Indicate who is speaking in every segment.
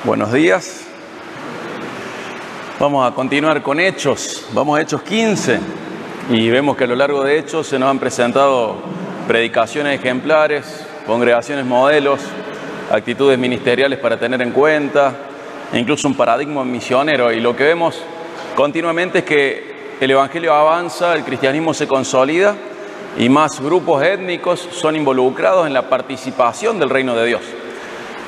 Speaker 1: Buenos días. Vamos a continuar con Hechos. Vamos a Hechos 15 y vemos que a lo largo de Hechos se nos han presentado predicaciones ejemplares, congregaciones modelos, actitudes ministeriales para tener en cuenta, e incluso un paradigma misionero. Y lo que vemos continuamente es que el Evangelio avanza, el cristianismo se consolida y más grupos étnicos son involucrados en la participación del reino de Dios.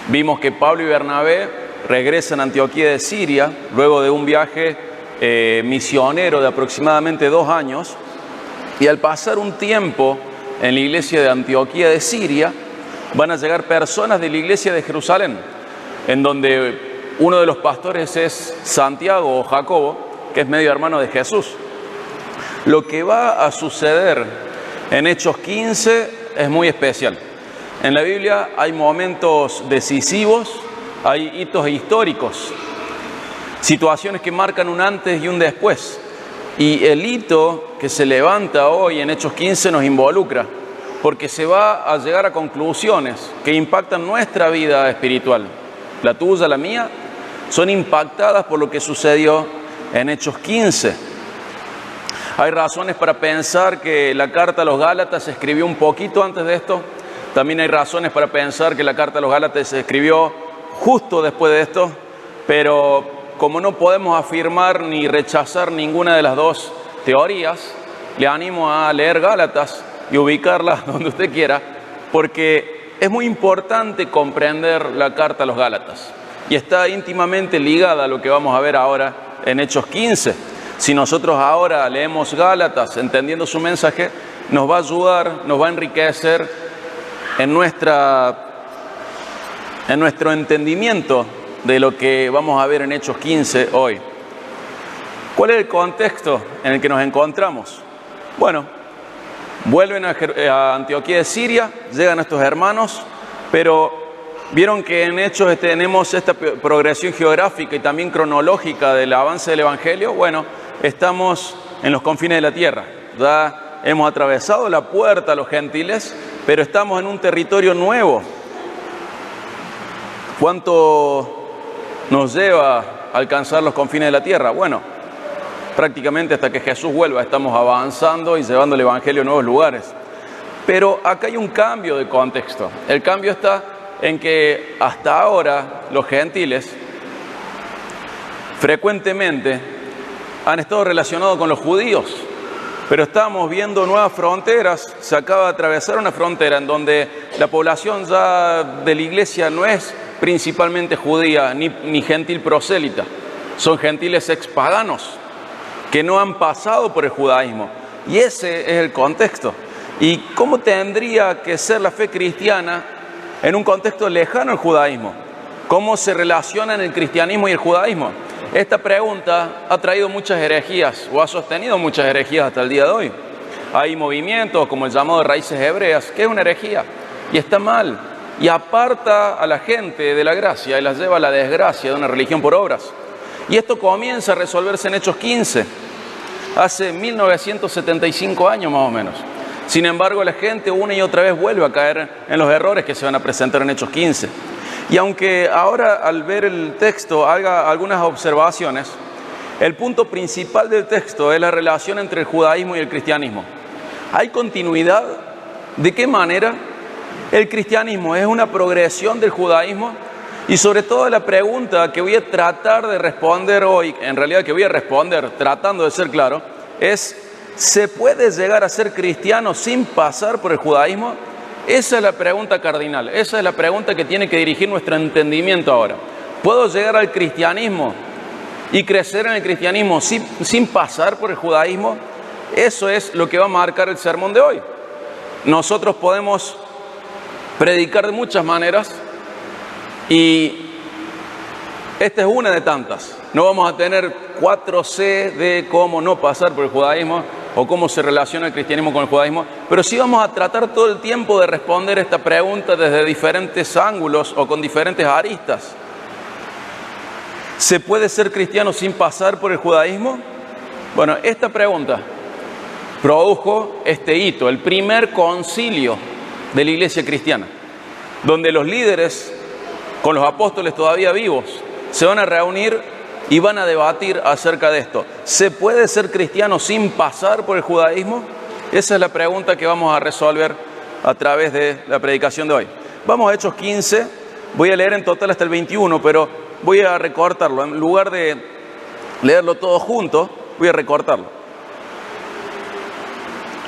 Speaker 1: Vimos que Pablo y Bernabé regresan a Antioquía de Siria luego de un viaje misionero de aproximadamente 2 años, y al pasar un tiempo en la iglesia de Antioquía de Siria van a llegar personas de la iglesia de Jerusalén, en donde uno de los pastores es Santiago o Jacobo, que es medio hermano de Jesús. Lo que va a suceder en Hechos 15 es muy especial. En la Biblia hay momentos decisivos, hay hitos históricos, situaciones que marcan un antes y un después. Y el hito que se levanta hoy en Hechos 15 nos involucra, porque se va a llegar a conclusiones que impactan nuestra vida espiritual. La tuya, la mía, son impactadas por lo que sucedió en Hechos 15. Hay razones para pensar que la carta a los Gálatas se escribió un poquito antes de esto. También hay razones para pensar que la carta a los Gálatas se escribió justo después de esto, pero como no podemos afirmar ni rechazar ninguna de las dos teorías, le animo a leer Gálatas y ubicarla donde usted quiera, porque es muy importante comprender la carta a los Gálatas y está íntimamente ligada a lo que vamos a ver ahora en Hechos 15. Si nosotros ahora leemos Gálatas entendiendo su mensaje, nos va a ayudar, nos va a enriquecer en nuestro entendimiento de lo que vamos a ver en Hechos 15 hoy. ¿Cuál es el contexto en el que nos encontramos? Bueno, vuelven a Antioquía de Siria, llegan estos hermanos, pero vieron que en Hechos tenemos esta progresión geográfica y también cronológica del avance del Evangelio. Bueno, estamos en los confines de la tierra, ya hemos atravesado la puerta a los gentiles, pero estamos en un territorio nuevo. ¿Cuánto nos lleva a alcanzar los confines de la tierra? Bueno, prácticamente hasta que Jesús vuelva estamos avanzando y llevando el Evangelio a nuevos lugares. Pero acá hay un cambio de contexto. El cambio está en que hasta ahora los gentiles frecuentemente han estado relacionados con los judíos, pero estamos viendo nuevas fronteras. Se acaba de atravesar una frontera en donde la población ya de la iglesia no es principalmente judía ni gentil prosélita, son gentiles expaganos que no han pasado por el judaísmo, y ese es el contexto. ¿Y cómo tendría que ser la fe cristiana en un contexto lejano al judaísmo? ¿Cómo se relacionan el cristianismo y el judaísmo? Esta pregunta ha traído muchas herejías o ha sostenido muchas herejías hasta el día de hoy. Hay movimientos como el llamado de raíces hebreas, que es una herejía y está mal, y aparta a la gente de la gracia y las lleva a la desgracia de una religión por obras. Y esto comienza a resolverse en Hechos 15, hace 1975 años más o menos. Sin embargo, la gente una y otra vez vuelve a caer en los errores que se van a presentar en Hechos 15. Y aunque ahora al ver el texto haga algunas observaciones, el punto principal del texto es la relación entre el judaísmo y el cristianismo. ¿Hay continuidad? ¿De qué manera? El cristianismo es una progresión del judaísmo, y sobre todo la pregunta que voy a tratar de responder hoy, en realidad que voy a responder tratando de ser claro, es: ¿se puede llegar a ser cristiano sin pasar por el judaísmo? Esa es la pregunta cardinal, esa es la pregunta que tiene que dirigir nuestro entendimiento ahora. ¿Puedo llegar al cristianismo y crecer en el cristianismo sin pasar por el judaísmo? Eso es lo que va a marcar el sermón de hoy. Nosotros podemos predicar de muchas maneras y esta es una de tantas. No vamos a tener 4C de cómo no pasar por el judaísmo o cómo se relaciona el cristianismo con el judaísmo, pero sí vamos a tratar todo el tiempo de responder esta pregunta desde diferentes ángulos o con diferentes aristas. ¿Se puede ser cristiano sin pasar por el judaísmo? Bueno, esta pregunta produjo este hito, el primer concilio de la iglesia cristiana, donde los líderes, con los apóstoles todavía vivos, se van a reunir y van a debatir acerca de esto. ¿Se puede ser cristiano sin pasar por el judaísmo? Esa es la pregunta que vamos a resolver a través de la predicación de hoy. Vamos a Hechos 15, voy a leer en total hasta el 21, pero voy a recortarlo. En lugar de leerlo todo junto, voy a recortarlo.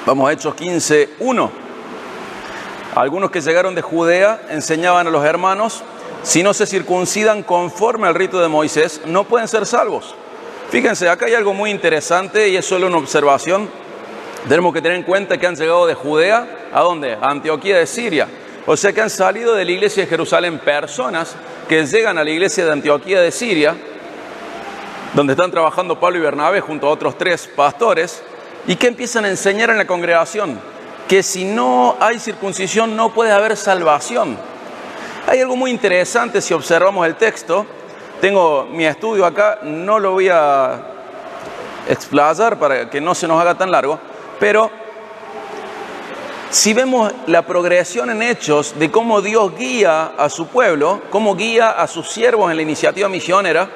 Speaker 1: Vamos a Hechos 15, 1. Algunos que llegaron de Judea enseñaban a los hermanos: si no se circuncidan conforme al rito de Moisés, no pueden ser salvos. Fíjense, acá hay algo muy interesante y es solo una observación. Tenemos que tener en cuenta que han llegado de Judea, ¿a dónde? A Antioquía de Siria. O sea que han salido de la iglesia de Jerusalén personas que llegan a la iglesia de Antioquía de Siria, donde están trabajando Pablo y Bernabé junto a otros 3 pastores, y que empiezan a enseñar en la congregación que si no hay circuncisión no puede haber salvación. Hay algo muy interesante si observamos el texto. Tengo mi estudio acá, no lo voy a explayar para que no se nos haga tan largo, pero si vemos la progresión en Hechos de cómo Dios guía a su pueblo, cómo guía a sus siervos en la iniciativa misionera,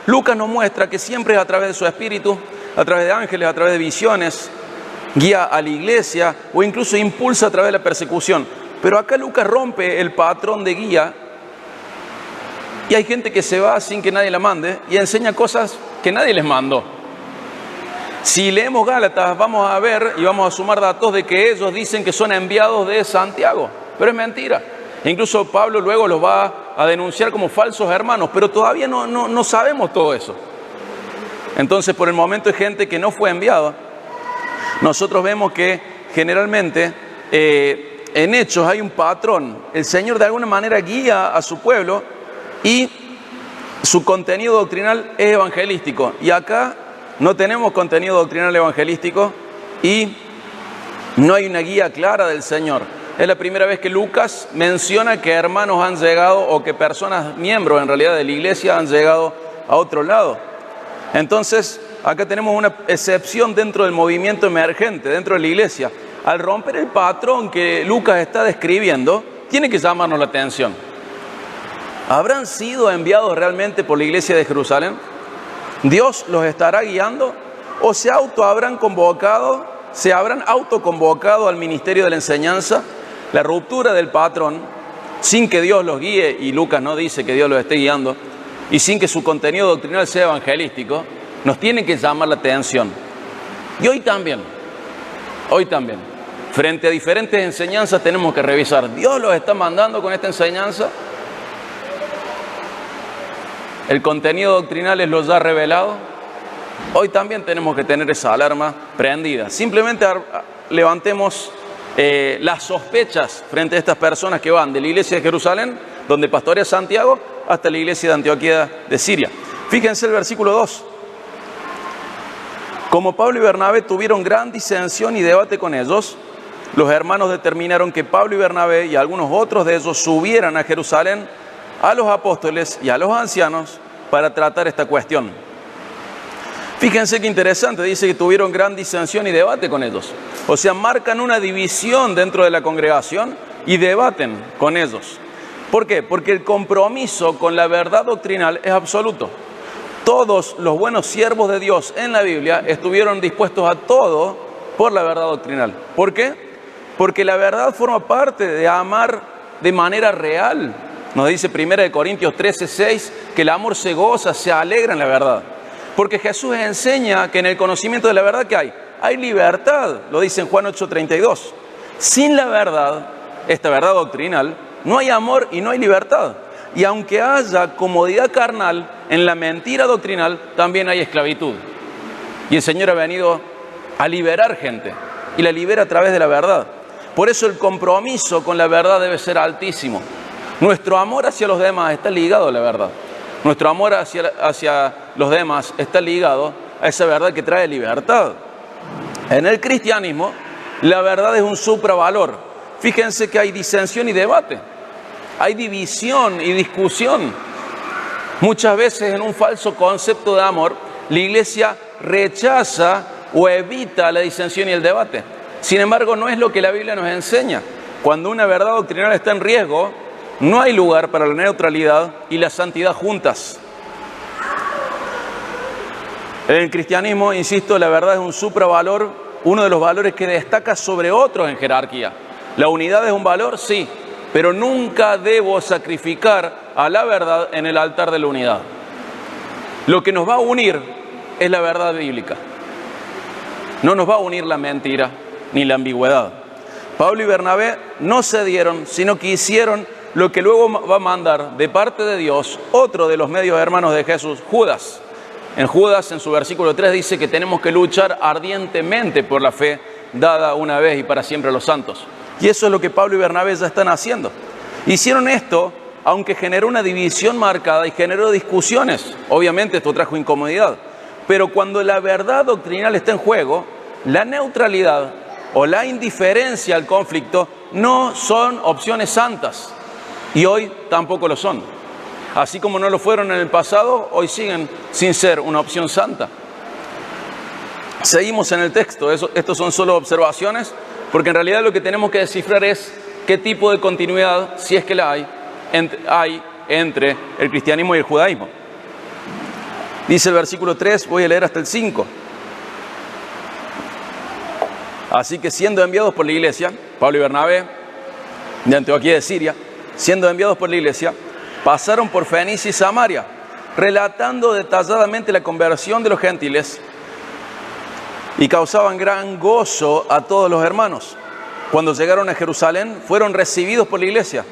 Speaker 1: Lucas nos muestra que siempre es a través de su espíritu, a través de ángeles, a través de visiones, guía a la iglesia o incluso impulsa a través de la persecución. Pero acá Lucas rompe el patrón de guía y hay gente que se va sin que nadie la mande y enseña cosas que nadie les mandó. Si leemos Gálatas vamos a ver y vamos a sumar datos de que ellos dicen que son enviados de Santiago, pero es mentira. Incluso Pablo luego los va a denunciar como falsos hermanos, pero todavía no sabemos todo eso. Entonces por el momento hay gente que no fue enviada. Nosotros vemos que generalmente en Hechos hay un patrón. El Señor de alguna manera guía a su pueblo y su contenido doctrinal es evangelístico. Y acá no tenemos contenido doctrinal evangelístico y no hay una guía clara del Señor. Es la primera vez que Lucas menciona que hermanos han llegado o que personas, miembros en realidad de la iglesia, han llegado a otro lado. Entonces, acá tenemos una excepción dentro del movimiento emergente, dentro de la iglesia. Al romper el patrón que Lucas está describiendo, tiene que llamarnos la atención. ¿Habrán sido enviados realmente por la iglesia de Jerusalén? ¿Dios los estará guiando? ¿O se habrán autoconvocado al ministerio de la enseñanza? La ruptura del patrón, sin que Dios los guíe, y Lucas no dice que Dios los esté guiando, y sin que su contenido doctrinal sea evangelístico, nos tiene que llamar la atención. Y hoy también, frente a diferentes enseñanzas tenemos que revisar. ¿Dios los está mandando con esta enseñanza? ¿El contenido doctrinal es lo ya revelado? Hoy también tenemos que tener esa alarma prendida. Simplemente levantemos las sospechas frente a estas personas que van de la iglesia de Jerusalén, donde pastorea Santiago, hasta la iglesia de Antioquía de Siria. Fíjense el versículo 2. Como Pablo y Bernabé tuvieron gran disensión y debate con ellos, los hermanos determinaron que Pablo y Bernabé y algunos otros de ellos subieran a Jerusalén a los apóstoles y a los ancianos para tratar esta cuestión. Fíjense qué interesante, dice que tuvieron gran disensión y debate con ellos. O sea, marcan una división dentro de la congregación y debaten con ellos. ¿Por qué? Porque el compromiso con la verdad doctrinal es absoluto. Todos los buenos siervos de Dios en la Biblia estuvieron dispuestos a todo por la verdad doctrinal. ¿Por qué? Porque la verdad forma parte de amar de manera real. Nos dice 1 Corintios 13:6 que el amor se goza, se alegra en la verdad. Porque Jesús enseña que en el conocimiento de la verdad que hay libertad, lo dice en Juan 8:32. Sin la verdad, esta verdad doctrinal, no hay amor y no hay libertad. Y aunque haya comodidad carnal, en la mentira doctrinal también hay esclavitud. Y el Señor ha venido a liberar gente, y la libera a través de la verdad. Por eso el compromiso con la verdad debe ser altísimo. Nuestro amor hacia los demás está ligado a la verdad. Nuestro amor hacia los demás está ligado a esa verdad que trae libertad. En el cristianismo, la verdad es un supravalor. Fíjense que hay disensión y debate. Hay división y discusión. Muchas veces en un falso concepto de amor, la iglesia rechaza o evita la disensión y el debate. Sin embargo, no es lo que la Biblia nos enseña. Cuando una verdad doctrinal está en riesgo, no hay lugar para la neutralidad y la santidad juntas. En el cristianismo, insisto, la verdad es un supravalor, uno de los valores que destaca sobre otros en jerarquía. La unidad es un valor, sí, pero nunca debo sacrificar a la verdad en el altar de la unidad. Lo que nos va a unir es la verdad bíblica. No nos va a unir la mentira ni la ambigüedad. Pablo y Bernabé no cedieron, sino que hicieron lo que luego va a mandar de parte de Dios otro de los medios hermanos de Jesús, Judas. En Judas, en su versículo 3, dice que tenemos que luchar ardientemente por la fe dada una vez y para siempre a los santos. Y eso es lo que Pablo y Bernabé ya están haciendo. Hicieron esto, aunque generó una división marcada y generó discusiones. Obviamente esto trajo incomodidad. Pero cuando la verdad doctrinal está en juego, la neutralidad o la indiferencia al conflicto no son opciones santas. Y hoy tampoco lo son. Así como no lo fueron en el pasado, hoy siguen sin ser una opción santa. Seguimos en el texto. Estos son solo observaciones, porque en realidad lo que tenemos que descifrar es qué tipo de continuidad, si es que la hay entre el cristianismo y el judaísmo. Dice el versículo 3, voy a leer hasta el 5. Así que siendo enviados por la iglesia, Pablo y Bernabé, de Antioquía de Siria, siendo enviados por la iglesia, pasaron por Fenicia y Samaria, relatando detalladamente la conversión de los gentiles y causaban gran gozo a todos los hermanos. Cuando llegaron a Jerusalén, fueron recibidos por la iglesia,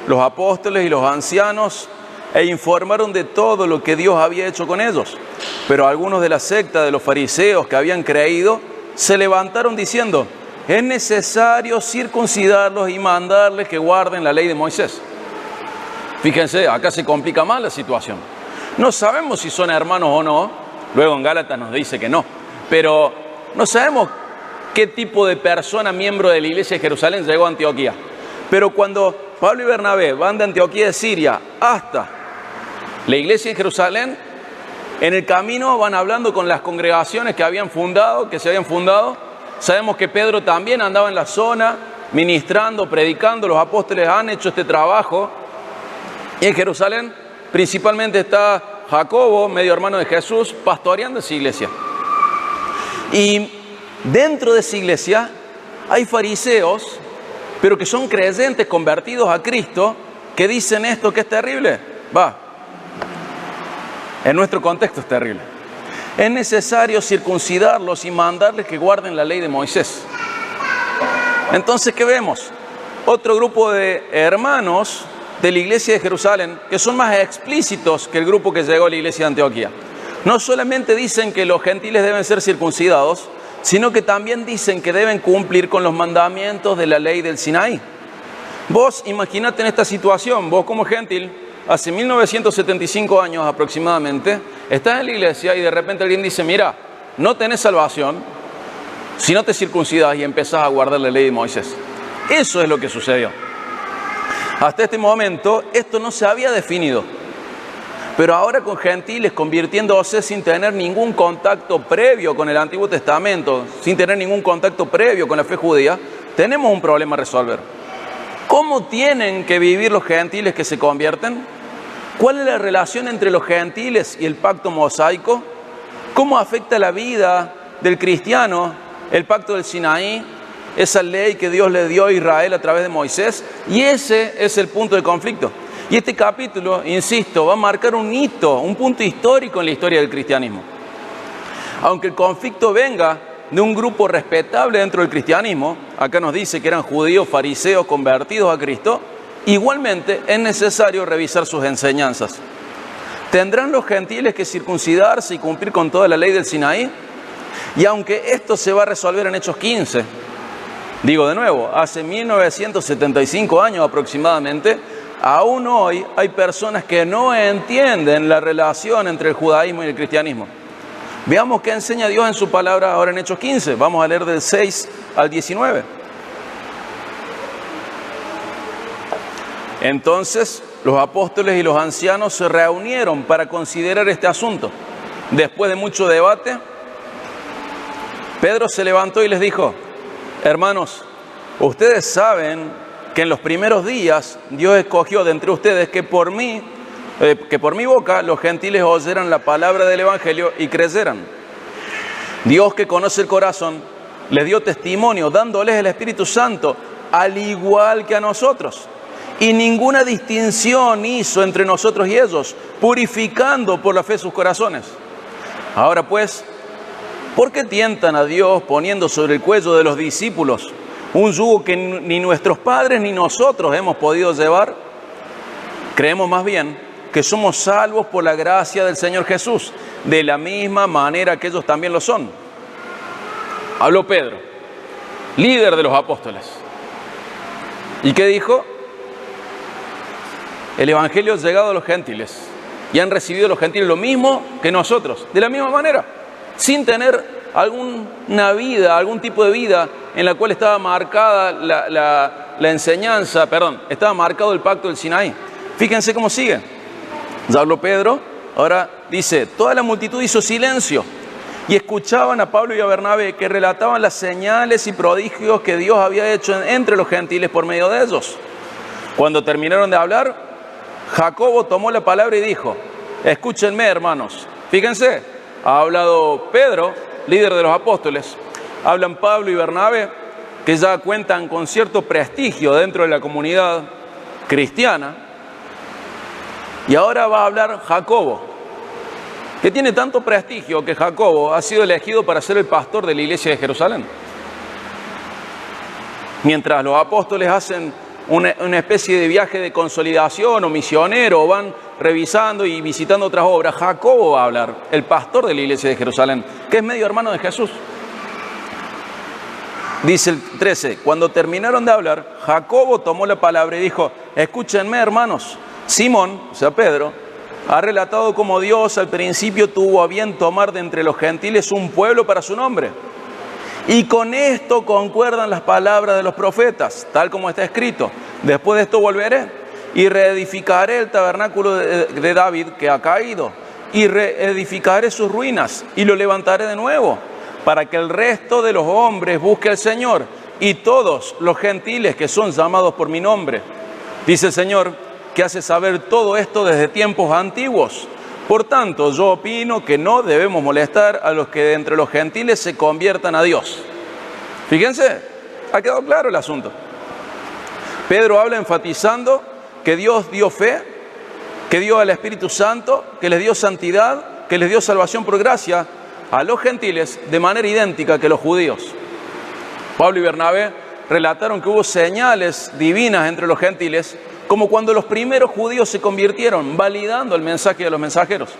Speaker 1: los apóstoles y los ancianos, e informaron de todo lo que Dios había hecho con ellos. Pero algunos de la secta de los fariseos que habían creído se levantaron diciendo: es necesario circuncidarlos y mandarles que guarden la ley de Moisés. Fíjense, acá se complica más la situación. No sabemos si son hermanos o no, luego en Gálatas nos dice que no, pero no sabemos qué tipo de persona, miembro de la iglesia de Jerusalén, llegó a Antioquía. Pero cuando Pablo y Bernabé van de Antioquía de Siria hasta la iglesia en Jerusalén, en el camino van hablando con las congregaciones que se habían fundado. Sabemos que Pedro también andaba en la zona, ministrando, predicando. Los apóstoles han hecho este trabajo. Y en Jerusalén principalmente está Jacobo, medio hermano de Jesús, pastoreando esa iglesia. Y dentro de esa iglesia hay fariseos, pero que son creyentes convertidos a Cristo, que dicen esto que es terrible. En nuestro contexto es terrible. Es necesario circuncidarlos y mandarles que guarden la ley de Moisés. Entonces, ¿qué vemos? Otro grupo de hermanos de la iglesia de Jerusalén que son más explícitos que el grupo que llegó a la iglesia de Antioquía. No solamente dicen que los gentiles deben ser circuncidados, sino que también dicen que deben cumplir con los mandamientos de la ley del Sinaí. Vos imaginate en esta situación, vos como gentil, hace 1975 años aproximadamente, estás en la iglesia y de repente alguien dice: mira, no tenés salvación si no te circuncidas y empezás a guardar la ley de Moisés. Eso es lo que sucedió. Hasta este momento esto no se había definido, pero ahora con gentiles convirtiéndose sin tener ningún contacto previo con el Antiguo Testamento, sin tener ningún contacto previo con la fe judía, tenemos un problema a resolver. ¿Cómo tienen que vivir los gentiles que se convierten? ¿Cuál es la relación entre los gentiles y el pacto mosaico? ¿Cómo afecta la vida del cristiano el pacto del Sinaí, esa ley que Dios le dio a Israel a través de Moisés? Y ese es el punto de conflicto. Y este capítulo, insisto, va a marcar un hito, un punto histórico en la historia del cristianismo. Aunque el conflicto venga de un grupo respetable dentro del cristianismo, acá nos dice que eran judíos, fariseos, convertidos a Cristo, igualmente es necesario revisar sus enseñanzas. ¿Tendrán los gentiles que circuncidarse y cumplir con toda la ley del Sinaí? Y aunque esto se va a resolver en Hechos 15, digo de nuevo, hace 1975 años aproximadamente, aún hoy hay personas que no entienden la relación entre el judaísmo y el cristianismo. Veamos qué enseña Dios en su palabra ahora en Hechos 15. Vamos a leer del 6 al 19. Entonces los apóstoles y los ancianos se reunieron para considerar este asunto. Después de mucho debate, Pedro se levantó y les dijo: hermanos, ustedes saben que en los primeros días Dios escogió de entre ustedes que por mi boca los gentiles oyeran la palabra del Evangelio y creyeran. Dios, que conoce el corazón, les dio testimonio dándoles el Espíritu Santo, al igual que a nosotros. Y ninguna distinción hizo entre nosotros y ellos, purificando por la fe sus corazones. Ahora pues, ¿por qué tientan a Dios poniendo sobre el cuello de los discípulos un yugo que ni nuestros padres ni nosotros hemos podido llevar? Creemos más bien que somos salvos por la gracia del Señor Jesús, de la misma manera que ellos también lo son. Habló Pedro, líder de los apóstoles. ¿Y qué dijo? El Evangelio ha llegado a los gentiles y han recibido los gentiles lo mismo que nosotros, de la misma manera, sin tener alguna vida, algún tipo de vida en la cual estaba marcada la enseñanza, estaba marcado el pacto del Sinaí. Fíjense cómo sigue. Ya habló Pedro, ahora dice, toda la multitud hizo silencio y escuchaban a Pablo y a Bernabé, que relataban las señales y prodigios que Dios había hecho entre los gentiles por medio de ellos. Cuando terminaron de hablar, Jacobo tomó la palabra y dijo, escúchenme, hermanos. Fíjense, ha hablado Pedro, líder de los apóstoles, hablan Pablo y Bernabé, que ya cuentan con cierto prestigio dentro de la comunidad cristiana, y ahora va a hablar Jacobo, que tiene tanto prestigio que Jacobo ha sido elegido para ser el pastor de la iglesia de Jerusalén. Mientras los apóstoles hacen una especie de viaje de consolidación o misionero, van revisando y visitando otras obras, Jacobo va a hablar, el pastor de la iglesia de Jerusalén, que es medio hermano de Jesús. Dice el 13, cuando terminaron de hablar, Jacobo tomó la palabra y dijo, escúchenme, hermanos, Simón, o sea Pedro, ha relatado cómo Dios al principio tuvo a bien tomar de entre los gentiles un pueblo para su nombre. Y con esto concuerdan las palabras de los profetas, tal como está escrito. Después de esto volveré y reedificaré el tabernáculo de David que ha caído, y reedificaré sus ruinas y lo levantaré de nuevo, para que el resto de los hombres busque al Señor y todos los gentiles que son llamados por mi nombre. Dice el Señor, que hace saber todo esto desde tiempos antiguos. Por tanto, yo opino que no debemos molestar a los que de entre los gentiles se conviertan a Dios. Fíjense, ha quedado claro el asunto. Pedro habla enfatizando que Dios dio fe, que dio al Espíritu Santo, que les dio santidad, que les dio salvación por gracia a los gentiles de manera idéntica que los judíos. Pablo y Bernabé relataron que hubo señales divinas entre los gentiles, como cuando los primeros judíos se convirtieron, validando el mensaje de los mensajeros.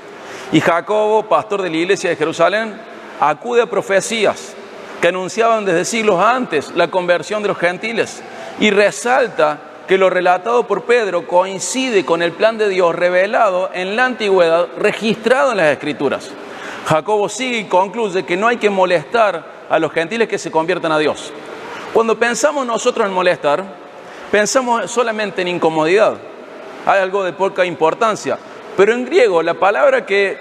Speaker 1: Y Jacobo, pastor de la iglesia de Jerusalén, acude a profecías que anunciaban desde siglos antes la conversión de los gentiles y resalta que lo relatado por Pedro coincide con el plan de Dios revelado en la antigüedad, registrado en las Escrituras. Jacobo sigue y concluye que no hay que molestar a los gentiles que se conviertan a Dios. Cuando pensamos nosotros en molestar, pensamos solamente en incomodidad. Hay algo de poca importancia. Pero en griego, la palabra que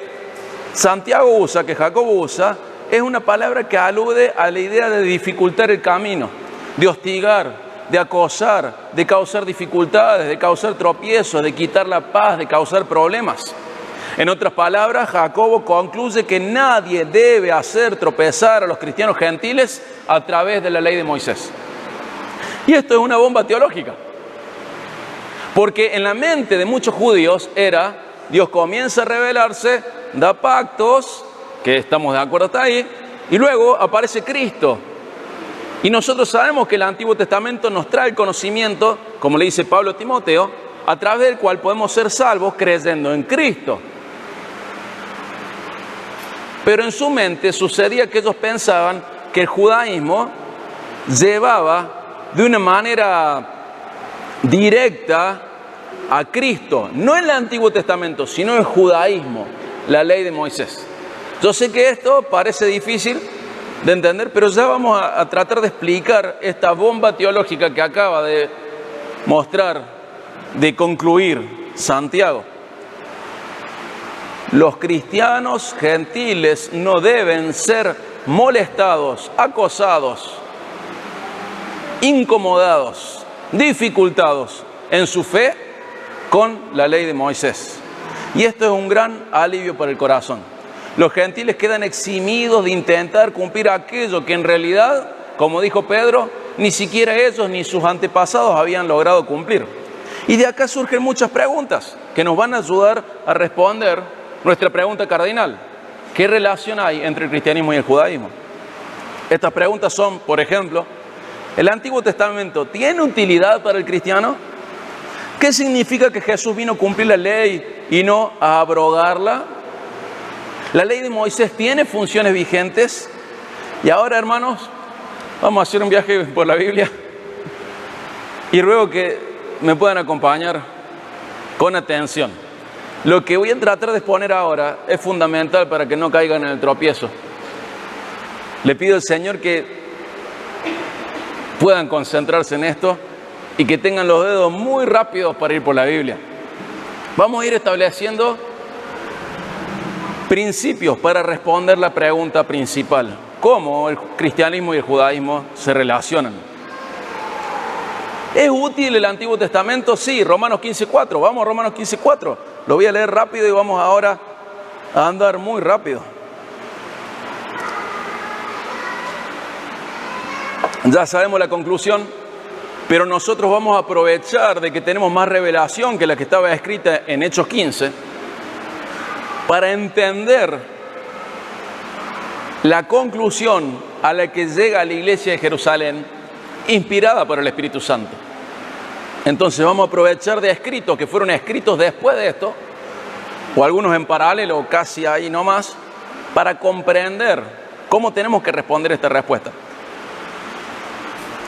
Speaker 1: Santiago usa, que Jacobo usa, es una palabra que alude a la idea de dificultar el camino, de hostigar, de acosar, de causar dificultades, de causar tropiezos, de quitar la paz, de causar problemas. En otras palabras, Jacobo concluye que nadie debe hacer tropezar a los cristianos gentiles a través de la ley de Moisés. Y esto es una bomba teológica, porque en la mente de muchos judíos era, Dios comienza a revelarse, da pactos, que estamos de acuerdo hasta ahí, y luego aparece Cristo. Y nosotros sabemos que el Antiguo Testamento nos trae el conocimiento, como le dice Pablo a Timoteo, a través del cual podemos ser salvos creyendo en Cristo. Pero en su mente sucedía que ellos pensaban que el judaísmo llevaba de una manera directa a Cristo, no en el Antiguo Testamento, sino en el judaísmo, la ley de Moisés. Yo sé que esto parece difícil de entender, pero ya vamos a tratar de explicar esta bomba teológica que acaba de mostrar, de concluir Santiago. Los cristianos gentiles no deben ser molestados, acosados, incomodados, dificultados en su fe con la ley de Moisés. Y esto es un gran alivio para el corazón, Los gentiles quedan eximidos de intentar cumplir aquello que en realidad, como dijo Pedro, ni siquiera ellos ni sus antepasados habían logrado cumplir. Y de acá surgen muchas preguntas que nos van a ayudar a responder nuestra pregunta cardinal. ¿Qué relación hay entre el cristianismo y el judaísmo? Estas preguntas son, por ejemplo, ¿el Antiguo Testamento tiene utilidad para el cristiano? ¿Qué significa que Jesús vino a cumplir la ley y no a abrogarla? ¿La ley de Moisés tiene funciones vigentes? Y ahora, hermanos, vamos a hacer un viaje por la Biblia y ruego que me puedan acompañar con atención. Lo que voy a tratar de exponer ahora es fundamental para que no caigan en el tropiezo. Le pido al Señor que puedan concentrarse en esto y que tengan los dedos muy rápidos para ir por la Biblia. Vamos a ir estableciendo principios para responder la pregunta principal. ¿Cómo el cristianismo y el judaísmo se relacionan? ¿Es útil el Antiguo Testamento? Sí, Romanos 15:4. Vamos a Romanos 15:4. Lo voy a leer rápido y vamos ahora a andar muy rápido. Ya sabemos la conclusión, pero nosotros vamos a aprovechar de que tenemos más revelación que la que estaba escrita en Hechos 15 para entender la conclusión a la que llega la iglesia de Jerusalén, inspirada por el Espíritu Santo. Entonces vamos a aprovechar de escritos que fueron escritos después de esto, o algunos en paralelo, casi ahí nomás, para comprender cómo tenemos que responder esta respuesta.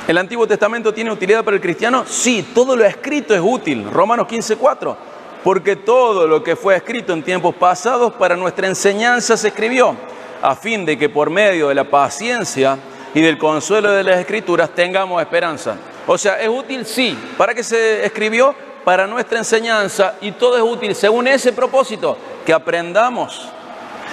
Speaker 1: ¿El Antiguo Testamento tiene utilidad para el cristiano? Sí, todo lo escrito es útil. Romanos 15:4. Porque todo lo que fue escrito en tiempos pasados para nuestra enseñanza se escribió, a fin de que por medio de la paciencia y del consuelo de las Escrituras tengamos esperanza. O sea, ¿es útil? Sí. ¿Para qué se escribió? Para nuestra enseñanza, y todo es útil según ese propósito, que aprendamos.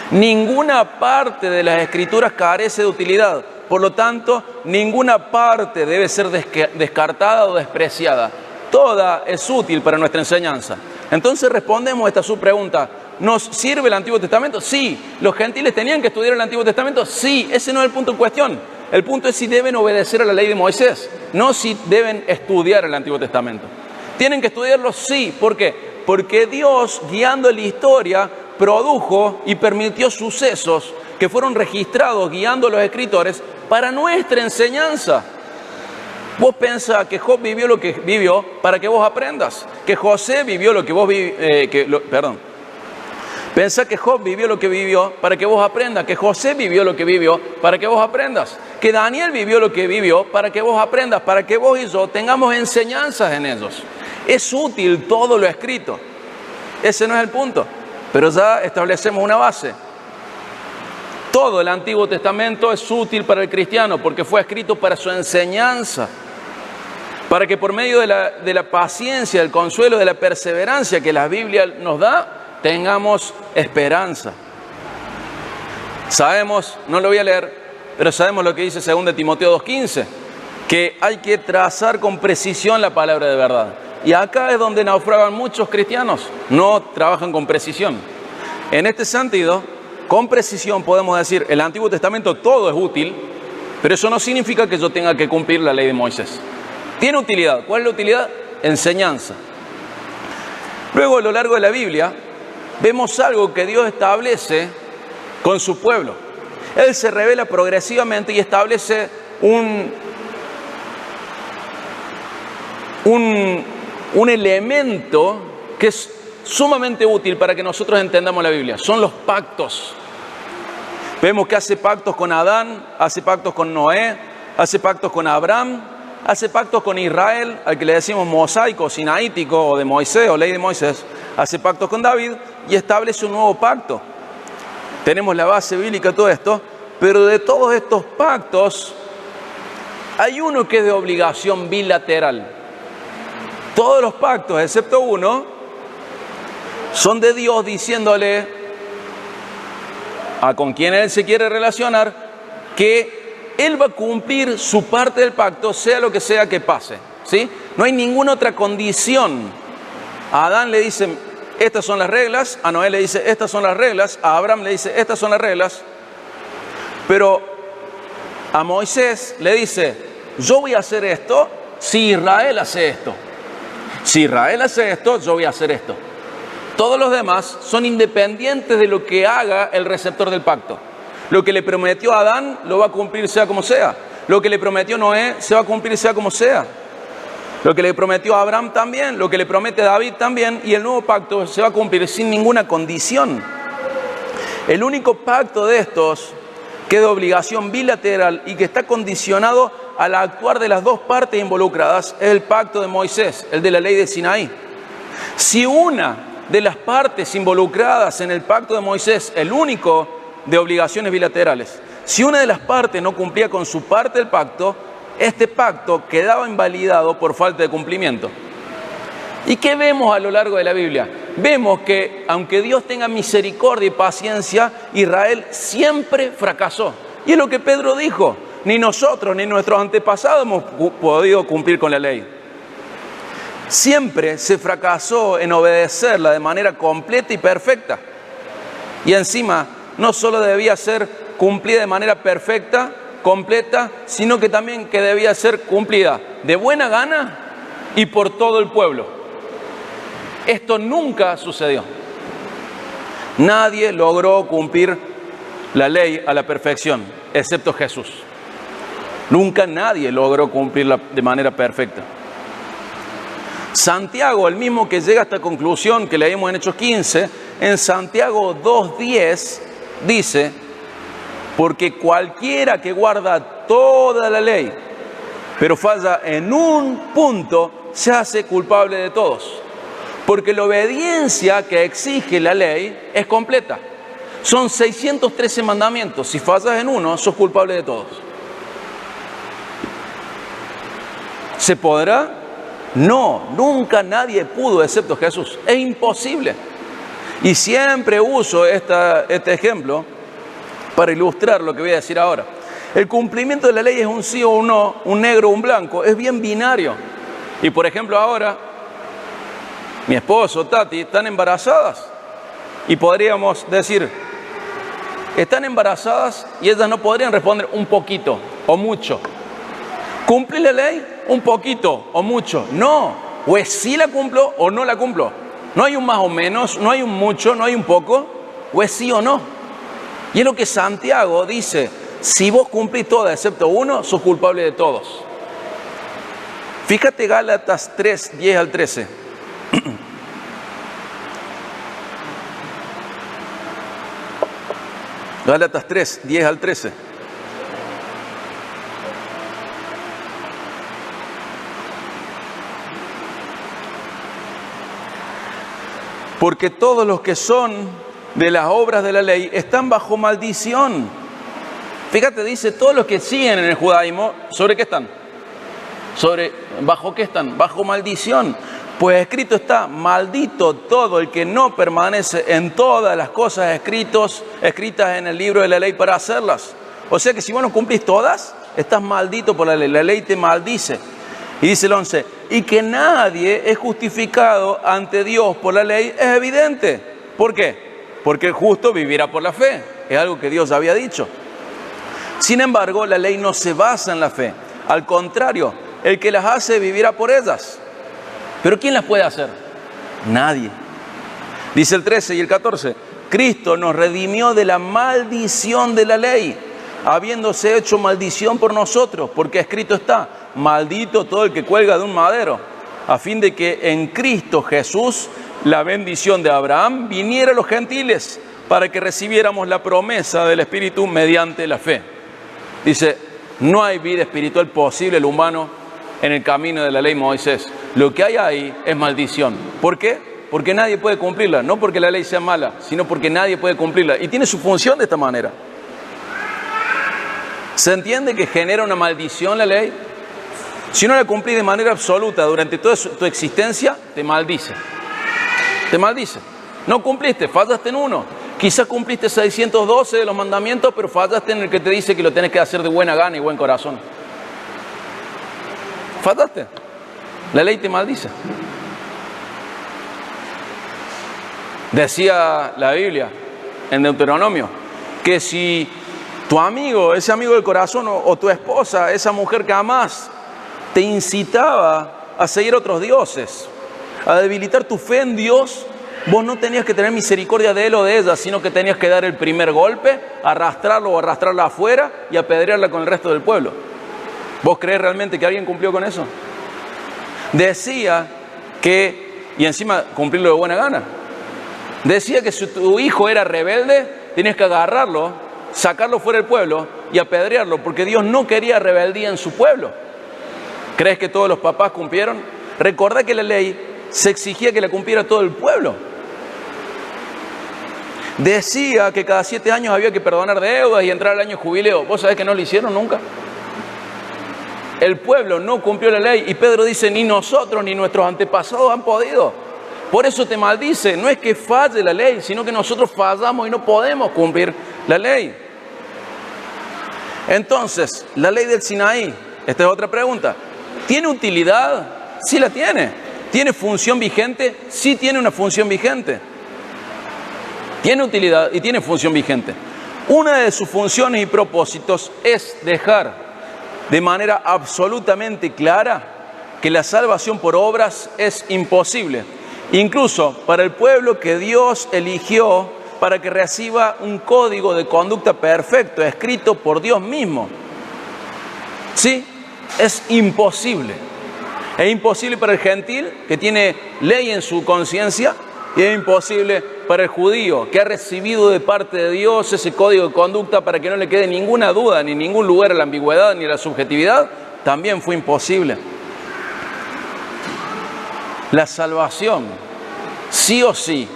Speaker 1: Ninguna parte de las Escrituras carece de utilidad. Por lo tanto, ninguna parte debe ser descartada o despreciada. Toda es útil para nuestra enseñanza. Entonces respondemos a esta subpregunta. ¿Nos sirve el Antiguo Testamento? Sí. ¿Los gentiles tenían que estudiar el Antiguo Testamento? Sí. Ese no es el punto en cuestión. El punto es si deben obedecer a la ley de Moisés, no si deben estudiar el Antiguo Testamento. ¿Tienen que estudiarlo? Sí. ¿Por qué? Porque Dios, guiando la historia, produjo y permitió sucesos que fueron registrados guiando a los escritores para nuestra enseñanza. Vos pensás que Job vivió lo que vivió para que vos aprendas, que José vivió lo que vos Pensá que Job vivió lo que vivió para que vos aprendas, que José vivió lo que vivió para que vos aprendas, que Daniel vivió lo que vivió para que vos aprendas, para que vos y yo tengamos enseñanzas en ellos. Es útil todo lo escrito. Ese no es el punto, pero ya establecemos una base. Todo el Antiguo Testamento es útil para el cristiano porque fue escrito para su enseñanza, para que por medio de la paciencia, del consuelo, de la perseverancia que la Biblia nos da, tengamos esperanza. Sabemos, no lo voy a leer, pero sabemos lo que dice 2 Timoteo 2:15, que hay que trazar con precisión la palabra de verdad. Y acá es donde naufragan muchos cristianos, no trabajan con precisión. En este sentido, con precisión podemos decir, el Antiguo Testamento todo es útil, pero eso no significa que yo tenga que cumplir la ley de Moisés. Tiene utilidad. ¿Cuál es la utilidad? Enseñanza. Luego, a lo largo de la Biblia, vemos algo que Dios establece con su pueblo. Él se revela progresivamente y establece un elemento que es sumamente útil para que nosotros entendamos la Biblia. Son los pactos. Vemos que hace pactos con Adán, hace pactos con Noé, hace pactos con Abraham, hace pactos con Israel, al que le decimos mosaico, sinaítico, o de Moisés, o ley de Moisés. Hace pactos con David y establece un nuevo pacto. Tenemos la base bíblica de todo esto, pero de todos estos pactos hay uno que es de obligación bilateral. Todos los pactos, excepto uno, son de Dios diciéndole a con quien Él se quiere relacionar que Él va a cumplir su parte del pacto, sea lo que sea que pase, ¿sí? No hay ninguna otra condición. A Adán le dicen, estas son las reglas, a Noé le dice, estas son las reglas, a Abraham le dice, estas son las reglas, pero a Moisés le dice, yo voy a hacer esto si Israel hace esto. Si Israel hace esto, yo voy a hacer esto. Todos los demás son independientes de lo que haga el receptor del pacto. Lo que le prometió a Adán lo va a cumplir sea como sea. Lo que le prometió Noé se va a cumplir sea como sea. Lo que le prometió a Abraham también, lo que le promete a David también, y el nuevo pacto se va a cumplir sin ninguna condición. El único pacto de estos que es de obligación bilateral y que está condicionado al actuar de las dos partes involucradas es el pacto de Moisés, el de la ley de Sinaí. Si una de las partes involucradas en el pacto de Moisés, el único de obligaciones bilaterales, si una de las partes no cumplía con su parte del pacto, este pacto quedaba invalidado por falta de cumplimiento. ¿Y qué vemos a lo largo de la Biblia? Vemos que aunque Dios tenga misericordia y paciencia, Israel siempre fracasó. Y es lo que Pedro dijo, ni nosotros ni nuestros antepasados hemos podido cumplir con la ley. Siempre se fracasó en obedecerla de manera completa y perfecta. Y encima, no solo debía ser cumplida de manera perfecta, completa, sino que también que debía ser cumplida de buena gana y por todo el pueblo. Esto nunca sucedió. Nadie logró cumplir la ley a la perfección, excepto Jesús. Nunca nadie logró cumplirla de manera perfecta. Santiago, el mismo que llega a esta conclusión que leímos en Hechos 15, en Santiago 2:10 dice: porque cualquiera que guarda toda la ley, pero falla en un punto, se hace culpable de todos. Porque la obediencia que exige la ley es completa. Son 613 mandamientos. Si fallas en uno, sos culpable de todos. ¿Se podrá? No, nunca nadie pudo excepto Jesús. Es imposible. Y siempre uso este ejemplo para ilustrar lo que voy a decir ahora. El cumplimiento de la ley es un sí o un no, un negro o un blanco, es bien binario. Y por ejemplo ahora, mi esposo, Tati, están embarazadas. Y podríamos decir, están embarazadas y ellas no podrían responder un poquito o mucho. ¿Cumplí la ley? Un poquito o mucho. No, o es sí la cumplo o no la cumplo. No hay un más o menos, no hay un mucho, no hay un poco, o es sí o no. Y es lo que Santiago dice, si vos cumplís todas excepto uno, sos culpable de todos. Fíjate Gálatas 3, 10 al 13. Gálatas 3, 10 al 13. Porque todos los que son de las obras de la ley están bajo maldición. Fíjate, dice, todos los que siguen en el judaísmo, ¿sobre qué están? ¿Bajo qué están? Bajo maldición. Pues escrito está, maldito todo el que no permanece en todas las cosas escritas en el libro de la ley para hacerlas. O sea que si vos no cumplís todas, estás maldito por la ley te maldice. Y dice el 11, y que nadie es justificado ante Dios por la ley es evidente. ¿Por qué? Porque el justo vivirá por la fe. Es algo que Dios había dicho. Sin embargo, la ley no se basa en la fe. Al contrario, el que las hace vivirá por ellas. ¿Pero quién las puede hacer? Nadie. Dice el 13 y el 14, Cristo nos redimió de la maldición de la ley, habiéndose hecho maldición por nosotros, porque escrito está, maldito todo el que cuelga de un madero, a fin de que en Cristo Jesús la bendición de Abraham viniera a los gentiles, para que recibiéramos la promesa del Espíritu mediante la fe. Dice, no hay vida espiritual posible el humano en el camino de la ley Moisés. Lo que hay ahí es maldición. ¿Por qué? Porque nadie puede cumplirla. No porque la ley sea mala, sino porque nadie puede cumplirla. Y tiene su función de esta manera. ¿Se entiende que genera una maldición la ley? Si no la cumplís de manera absoluta durante toda tu existencia, te maldice. Te maldice. No cumpliste, fallaste en uno. Quizás cumpliste 612 de los mandamientos, pero fallaste en el que te dice que lo tenés que hacer de buena gana y buen corazón. Fallaste. La ley te maldice. Decía la Biblia en Deuteronomio que si tu amigo, ese amigo del corazón o tu esposa, esa mujer que amás, te incitaba a seguir otros dioses, a debilitar tu fe en Dios, vos no tenías que tener misericordia de él o de ella, sino que tenías que dar el primer golpe, arrastrarlo o arrastrarla afuera y apedrearla con el resto del pueblo. ¿Vos creés realmente que alguien cumplió con eso? Decía que, y encima cumplirlo de buena gana, decía que si tu hijo era rebelde, tenías que agarrarlo, sacarlo fuera del pueblo y apedrearlo, porque Dios no quería rebeldía en su pueblo. ¿Crees que todos los papás cumplieron? Recordá que la ley se exigía que la cumpliera todo el pueblo. Decía que cada 7 años había que perdonar deudas y entrar al año jubileo. ¿Vos sabés que no lo hicieron nunca? El pueblo no cumplió la ley y Pedro dice, ni nosotros ni nuestros antepasados han podido. Por eso te maldice. No es que falle la ley, sino que nosotros fallamos y no podemos cumplir la ley. Entonces, la ley del Sinaí, esta es otra pregunta. ¿Tiene utilidad? Sí la tiene. ¿Tiene función vigente? Sí tiene una función vigente. Tiene utilidad y tiene función vigente. Una de sus funciones y propósitos es dejar de manera absolutamente clara que la salvación por obras es imposible, incluso para el pueblo que Dios eligió para que reciba un código de conducta perfecto, escrito por Dios mismo. Sí, es imposible. Es imposible para el gentil, que tiene ley en su conciencia, y es imposible para el judío, que ha recibido de parte de Dios ese código de conducta para que no le quede ninguna duda, ni ningún lugar a la ambigüedad, ni a la subjetividad. También fue imposible. La salvación, sí o sí,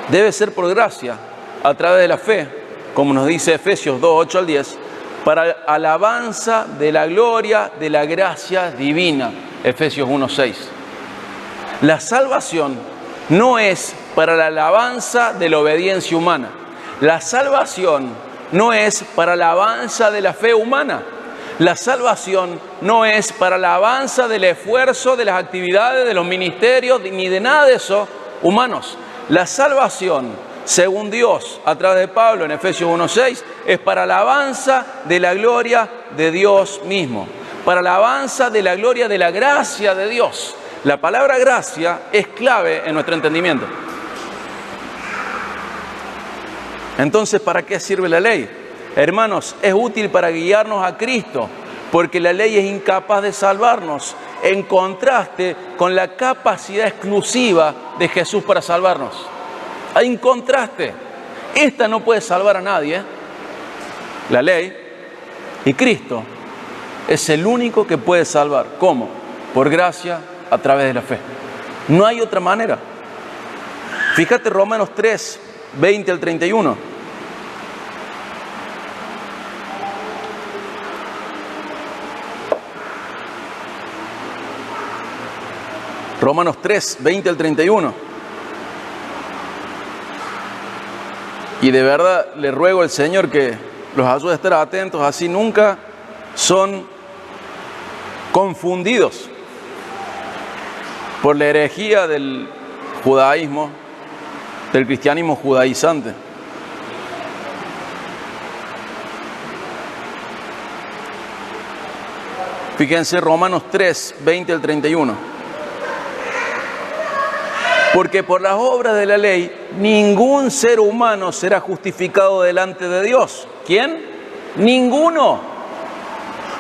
Speaker 1: debe ser por gracia, a través de la fe, como nos dice Efesios 2, 8 al 10, para alabanza de la gloria de la gracia divina, Efesios 1, 6. La salvación no es para la alabanza de la obediencia humana. La salvación no es para la alabanza de la fe humana. La salvación no es para la alabanza del esfuerzo, de las actividades, de los ministerios, ni de nada de eso humanos. La salvación, según Dios, a través de Pablo en Efesios 1:6, es para la alabanza de la gloria de Dios mismo, para la alabanza de la gloria de la gracia de Dios. La palabra gracia es clave en nuestro entendimiento. Entonces, ¿para qué sirve la ley? Hermanos, es útil para guiarnos a Cristo, porque la ley es incapaz de salvarnos, en contraste con la capacidad exclusiva de Jesús para salvarnos. Hay un contraste. Esta no puede salvar a nadie, la ley, y Cristo es el único que puede salvar. ¿Cómo? Por gracia, a través de la fe. No hay otra manera. Fíjate Romanos 3, 20 al 31. Romanos 3, 20 al 31. Y de verdad le ruego al Señor que los ayude a estar atentos, así nunca son confundidos por la herejía del judaísmo, del cristianismo judaizante. Fíjense Romanos 3, 20 al 31. Porque por las obras de la ley, ningún ser humano será justificado delante de Dios. ¿Quién? Ninguno.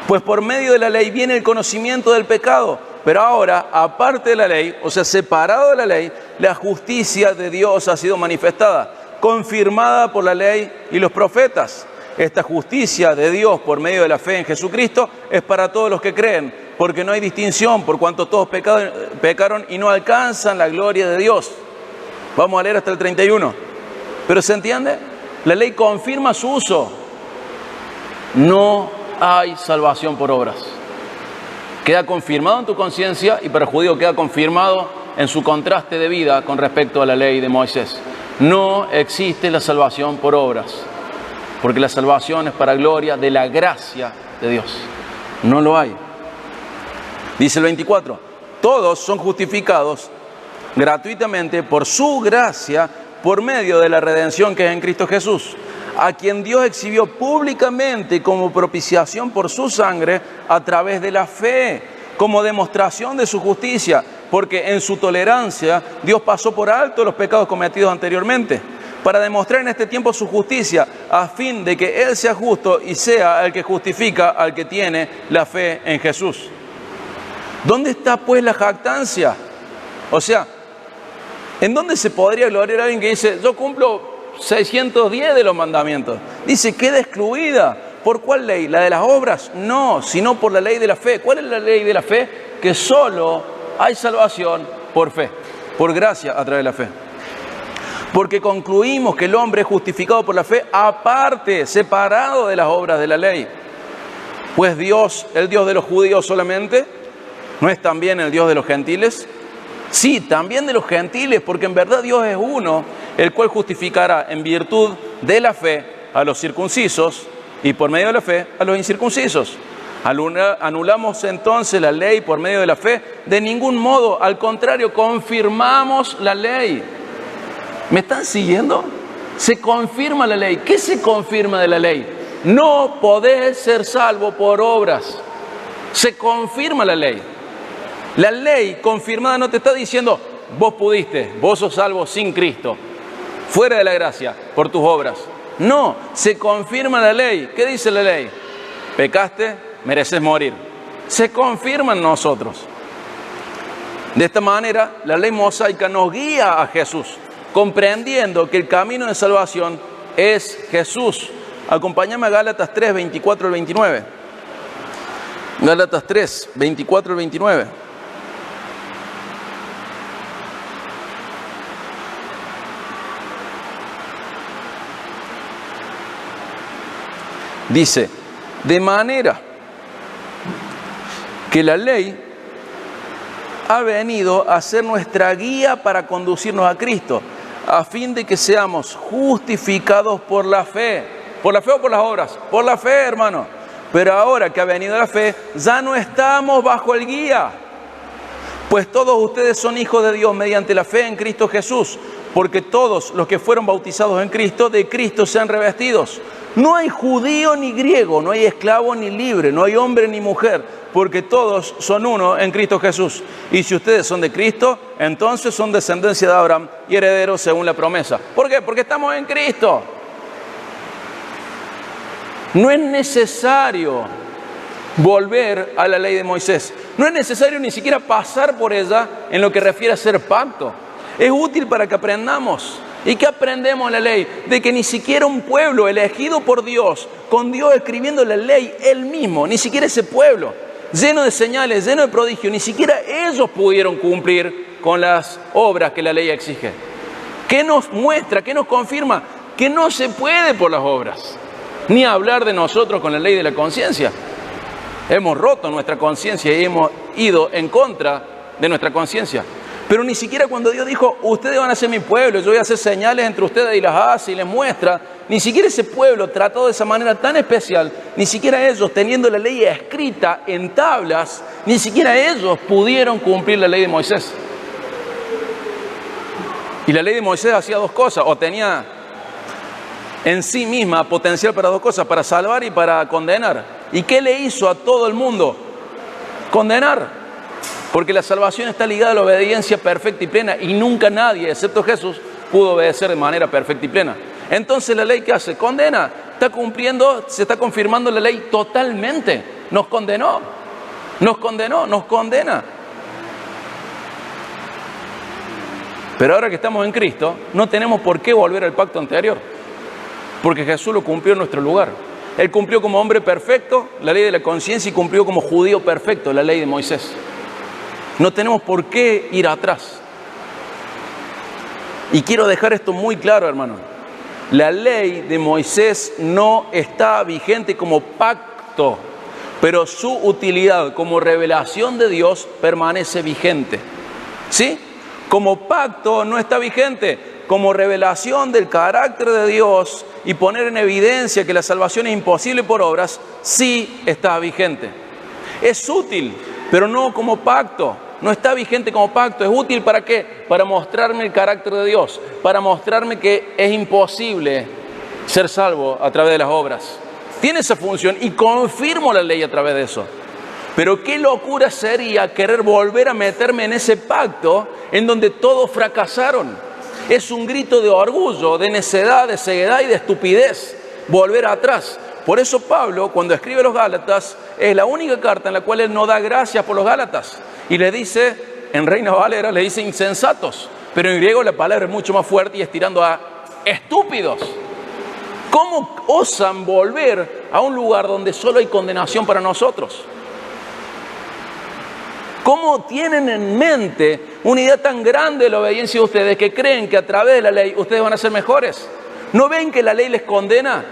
Speaker 1: Pues por medio de la ley viene el conocimiento del pecado. Pero ahora, aparte de la ley, o sea, separado de la ley, la justicia de Dios ha sido manifestada, confirmada por la ley y los profetas. Esta justicia de Dios por medio de la fe en Jesucristo es para todos los que creen, porque no hay distinción, por cuanto todos pecaron y no alcanzan la gloria de Dios. Vamos a leer hasta el 31. ¿Pero se entiende? La ley confirma su uso. No hay salvación por obras. Queda confirmado en tu conciencia y para el judío queda confirmado en su contraste de vida con respecto a la ley de Moisés. No existe la salvación por obras, porque la salvación es para gloria de la gracia de Dios. No lo hay. Dice el 24, todos son justificados gratuitamente por su gracia por medio de la redención que es en Cristo Jesús, a quien Dios exhibió públicamente como propiciación por su sangre a través de la fe, como demostración de su justicia, porque en su tolerancia Dios pasó por alto los pecados cometidos anteriormente, para demostrar en este tiempo su justicia, a fin de que Él sea justo y sea el que justifica al que tiene la fe en Jesús. ¿Dónde está pues la jactancia? O sea, ¿en dónde se podría gloriar a alguien que dice, yo cumplo 610 de los mandamientos? Dice, queda excluida. ¿Por cuál ley? ¿La de las obras? No, sino por la ley de la fe. ¿Cuál es la ley de la fe? Que solo hay salvación por fe, por gracia a través de la fe. Porque concluimos que el hombre es justificado por la fe aparte, separado de las obras de la ley. Pues Dios, el Dios de los judíos solamente, ¿no es también el Dios de los gentiles? Sí, también de los gentiles, porque en verdad Dios es uno, el cual justificará en virtud de la fe a los circuncisos y por medio de la fe a los incircuncisos. ¿Anulamos entonces la ley por medio de la fe? De ningún modo, al contrario, confirmamos la ley. ¿Me están siguiendo? Se confirma la ley. ¿Qué se confirma de la ley? No podés ser salvo por obras. Se confirma la ley. La ley confirmada no te está diciendo, vos pudiste, vos sos salvo sin Cristo, fuera de la gracia, por tus obras. No, se confirma la ley. ¿Qué dice la ley? Pecaste, mereces morir. Se confirma en nosotros. De esta manera, la ley mosaica nos guía a Jesús, comprendiendo que el camino de salvación es Jesús. Acompáñame a Gálatas 3, 24 al 29. Gálatas 3, 24 al 29. Dice, de manera que la ley ha venido a ser nuestra guía para conducirnos a Cristo, a fin de que seamos justificados por la fe. ¿Por la fe o por las obras? Por la fe, hermano. Pero ahora que ha venido la fe, ya no estamos bajo el guía. Pues todos ustedes son hijos de Dios mediante la fe en Cristo Jesús, porque todos los que fueron bautizados en Cristo, de Cristo sean revestidos. No hay judío ni griego, no hay esclavo ni libre, no hay hombre ni mujer, porque todos son uno en Cristo Jesús. Y si ustedes son de Cristo, entonces son descendencia de Abraham y herederos según la promesa. ¿Por qué? Porque estamos en Cristo. No es necesario volver a la ley de Moisés. No es necesario ni siquiera pasar por ella en lo que refiere a ser pacto. Es útil para que aprendamos. ¿Y qué aprendemos en la ley? De que ni siquiera un pueblo elegido por Dios, con Dios escribiendo la ley Él mismo, ni siquiera ese pueblo, lleno de señales, lleno de prodigios, ni siquiera ellos pudieron cumplir con las obras que la ley exige. ¿Qué nos muestra? ¿Qué nos confirma? Que no se puede por las obras. Ni hablar de nosotros con la ley de la conciencia. Hemos roto nuestra conciencia y hemos ido en contra de nuestra conciencia. Pero ni siquiera cuando Dios dijo, ustedes van a ser mi pueblo, yo voy a hacer señales entre ustedes y las hace y les muestra, ni siquiera ese pueblo tratado de esa manera tan especial, ni siquiera ellos teniendo la ley escrita en tablas, ni siquiera ellos pudieron cumplir la ley de Moisés. Y la ley de Moisés hacía dos cosas, o tenía en sí misma potencial para dos cosas, para salvar y para condenar. ¿Y qué le hizo a todo el mundo? Condenar. Porque la salvación está ligada a la obediencia perfecta y plena y nunca nadie, excepto Jesús, pudo obedecer de manera perfecta y plena. Entonces la ley, ¿qué hace? Condena. Está cumpliendo, se está confirmando la ley totalmente. Nos condenó, nos condena. Pero ahora que estamos en Cristo, no tenemos por qué volver al pacto anterior, porque Jesús lo cumplió en nuestro lugar. Él cumplió como hombre perfecto la ley de la conciencia y cumplió como judío perfecto la ley de Moisés. No tenemos por qué ir atrás. Y quiero dejar esto muy claro, hermano. La ley de Moisés no está vigente como pacto, pero su utilidad como revelación de Dios permanece vigente. ¿Sí? Como pacto no está vigente, como revelación del carácter de Dios y poner en evidencia que la salvación es imposible por obras, sí está vigente. Es útil, pero no como pacto. no está vigente como pacto. ¿Es útil para qué? Para mostrarme el carácter de Dios, para mostrarme que es imposible ser salvo a través de las obras. Tiene esa función y confirmo la ley a través de eso. Pero qué locura sería querer volver a meterme en ese pacto en donde todos fracasaron. Es un grito de orgullo, de necedad, de ceguedad y de estupidez volver atrás. Por eso Pablo, cuando escribe a los Gálatas, es la única carta en la cual él no da gracias por los Gálatas. Y le dice, en Reina Valera, le dice insensatos. Pero en griego la palabra es mucho más fuerte y es tirando a estúpidos. ¿Cómo osan volver a un lugar donde solo hay condenación para nosotros? ¿Cómo tienen en mente una idea tan grande de la obediencia de ustedes que creen que a través de la ley ustedes van a ser mejores? ¿No ven que la ley les condena?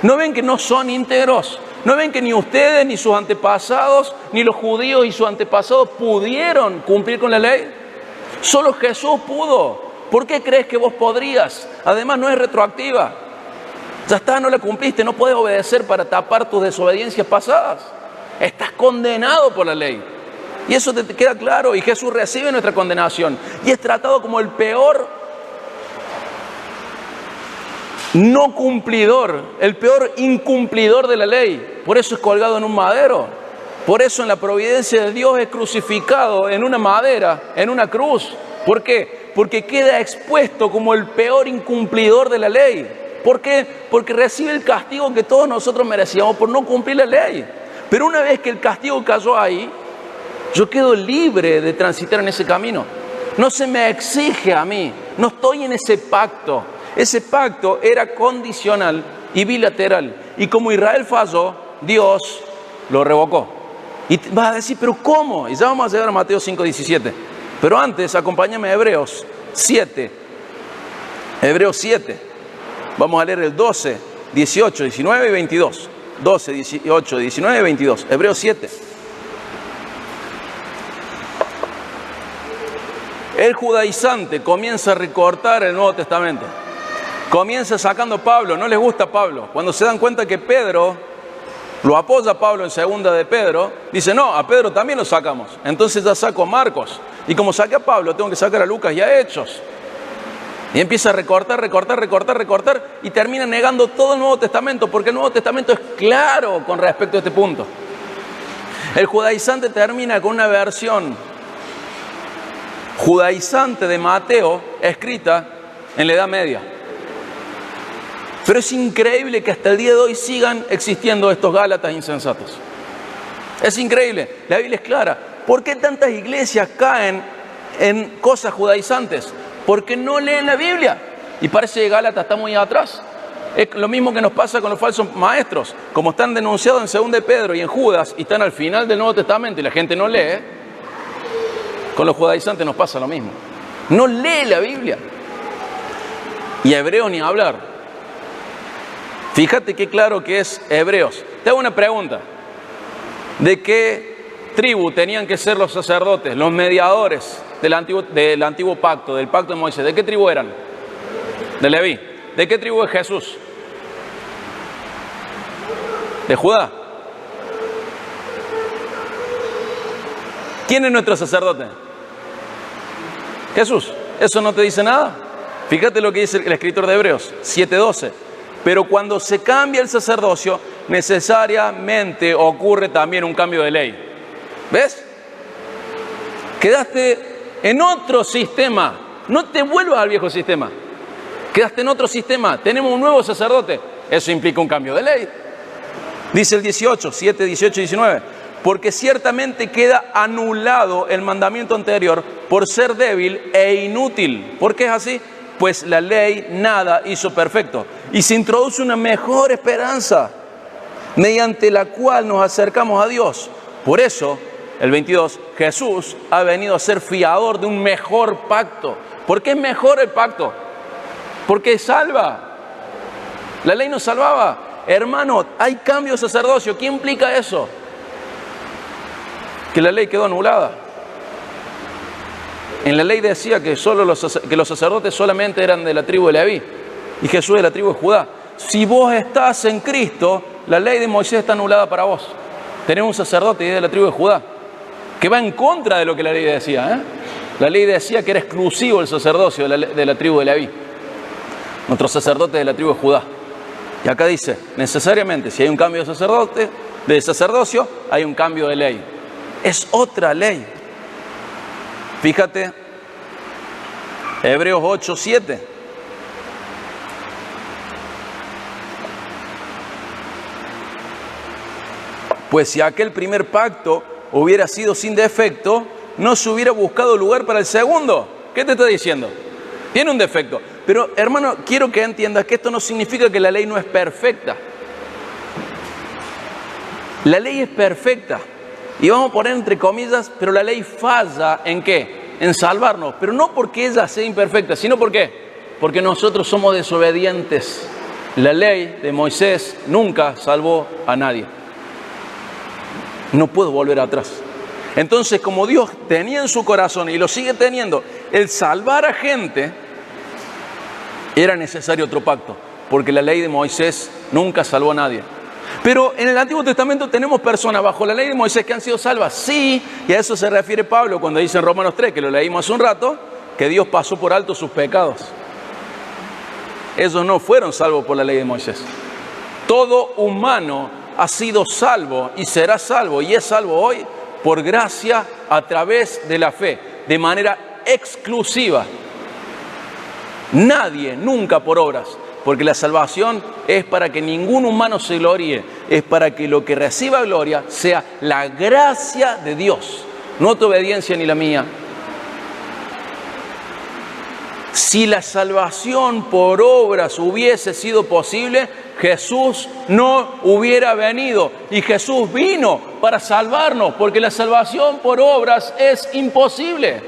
Speaker 1: ¿No ven que no son íntegros? ¿No ven que ni ustedes, ni sus antepasados, ni los judíos y sus antepasados pudieron cumplir con la ley? Solo Jesús pudo. ¿Por qué crees que vos podrías? Además no es retroactiva. Ya está, no la cumpliste, no puedes obedecer para tapar tus desobediencias pasadas. Estás condenado por la ley. Y eso te queda claro, y Jesús recibe nuestra condenación. Y es tratado como el peor no cumplidor, el peor incumplidor de la ley. Por eso es colgado en un madero. Por eso en la providencia de Dios es crucificado en una madera, en una cruz. ¿Por qué? Porque queda expuesto como el peor incumplidor de la ley. ¿Por qué? Porque recibe el castigo que todos nosotros merecíamos por no cumplir la ley. Pero una vez que el castigo cayó ahí, yo quedo libre de transitar en ese camino. No se me exige a mí, no estoy en ese pacto. Ese pacto era condicional y bilateral. Y como Israel falló, Dios lo revocó. Y vas a decir, ¿pero cómo? Y ya vamos a llegar a Mateo 5:17. Pero antes, acompáñame a Hebreos 7. Hebreos 7. Vamos a leer el 12, 18, 19 y 22. 12, 18, 19 y 22. Hebreos 7. El judaizante comienza a recortar el Nuevo Testamento. Comienza sacando a Pablo, no les gusta Pablo. Cuando se dan cuenta que Pedro lo apoya a Pablo en segunda de Pedro, dice, no, a Pedro también lo sacamos. Entonces ya saco a Marcos. Y como saqué a Pablo, tengo que sacar a Lucas y a Hechos. Y empieza a recortar, y termina negando todo el Nuevo Testamento, porque el Nuevo Testamento es claro con respecto a este punto. El judaizante termina con una versión judaizante de Mateo, escrita en la Edad Media. Pero es increíble que hasta el día de hoy sigan existiendo estos gálatas insensatos. Es increíble, la Biblia es clara. ¿Por qué tantas iglesias caen en cosas judaizantes? Porque no leen la Biblia. Y parece que Gálatas está muy atrás. Es lo mismo que nos pasa con los falsos maestros. Como están denunciados en 2 de Pedro y en Judas y están al final del Nuevo Testamento y la gente no lee, con los judaizantes nos pasa lo mismo. No lee la Biblia. Y a Hebreos ni hablar. Fíjate qué claro que es Hebreos. Te hago una pregunta. ¿De qué tribu tenían que ser los sacerdotes, los mediadores del antiguo pacto, del pacto de Moisés? ¿De qué tribu eran? De Leví. ¿De qué tribu es Jesús? ¿De Judá? ¿Quién es nuestro sacerdote? Jesús. ¿Eso no te dice nada? Fíjate lo que dice el escritor de Hebreos 7:12. Pero cuando se cambia el sacerdocio, necesariamente ocurre también un cambio de ley. ¿Ves? Quedaste en otro sistema. No te vuelvas al viejo sistema. Quedaste en otro sistema. Tenemos un nuevo sacerdote. Eso implica un cambio de ley. Dice el 18, 7, 18 y 19. Porque ciertamente queda anulado el mandamiento anterior por ser débil e inútil. ¿Por qué es así? Pues la ley nada hizo perfecto. Y se introduce una mejor esperanza, mediante la cual nos acercamos a Dios. Por eso, el 22, Jesús ha venido a ser fiador de un mejor pacto. ¿Por qué es mejor el pacto? Porque salva. La ley nos salvaba. Hermano, hay cambio de sacerdocio. ¿Qué implica eso? Que la ley quedó anulada. En la ley decía que los sacerdotes solamente eran de la tribu de Leví y Jesús de la tribu de Judá. Si vos estás en Cristo, la ley de Moisés está anulada para vos. Tenés un sacerdote y es de la tribu de Judá. que va en contra de lo que la ley decía, ¿eh? La ley decía que era exclusivo el sacerdocio de la tribu de Leví, nuestros sacerdotes de la tribu de Judá. Y acá dice, necesariamente, si hay un cambio de sacerdocio, hay un cambio de ley. Es otra ley. Fíjate, Hebreos 8:7. Pues si aquel primer pacto hubiera sido sin defecto, no se hubiera buscado lugar para el segundo. ¿Qué te está diciendo? Tiene un defecto. Pero, hermano, quiero que entiendas que esto no significa que la ley no es perfecta. La ley es perfecta. Y vamos a poner entre comillas, pero la ley falla ¿en qué? En salvarnos. Pero no porque ella sea imperfecta, sino ¿por qué? Porque nosotros somos desobedientes. La ley de Moisés nunca salvó a nadie. No puedo volver atrás. Entonces, como Dios tenía en su corazón y lo sigue teniendo, el salvar a gente, era necesario otro pacto, porque la ley de Moisés nunca salvó a nadie. Pero en el Antiguo Testamento tenemos personas bajo la ley de Moisés que han sido salvas. Sí, y a eso se refiere Pablo cuando dice en Romanos 3, que lo leímos hace un rato, que Dios pasó por alto sus pecados. Ellos no fueron salvos por la ley de Moisés. Todo humano ha sido salvo y será salvo y es salvo hoy por gracia a través de la fe, de manera exclusiva. Nadie, nunca por obras, porque la salvación es para que ningún humano se gloríe, es para que lo que reciba gloria sea la gracia de Dios, no tu obediencia ni la mía. Si la salvación por obras hubiese sido posible, Jesús no hubiera venido. Y Jesús vino para salvarnos, porque la salvación por obras es imposible.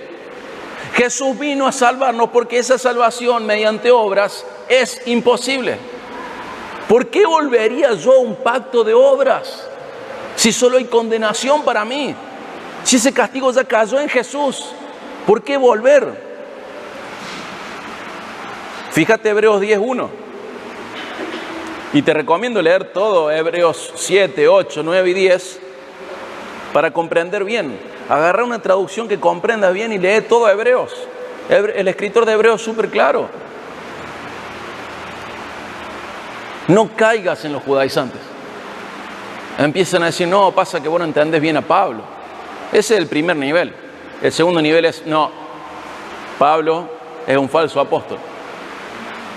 Speaker 1: Jesús vino a salvarnos porque esa salvación mediante obras es imposible. ¿Por qué volvería yo a un pacto de obras si solo hay condenación para mí? Si ese castigo ya cayó en Jesús, ¿por qué volver? Fíjate Hebreos 10:1. Y te recomiendo leer todo Hebreos 7, 8, 9 y 10 para comprender bien. Agarra una traducción que comprenda bien y lee todo Hebreos. El escritor de Hebreos es súper claro. No caigas en los judaizantes. Empiezan a decir, no, pasa que vos no entendés bien a Pablo. Ese es el primer nivel. El segundo nivel es, no, Pablo es un falso apóstol.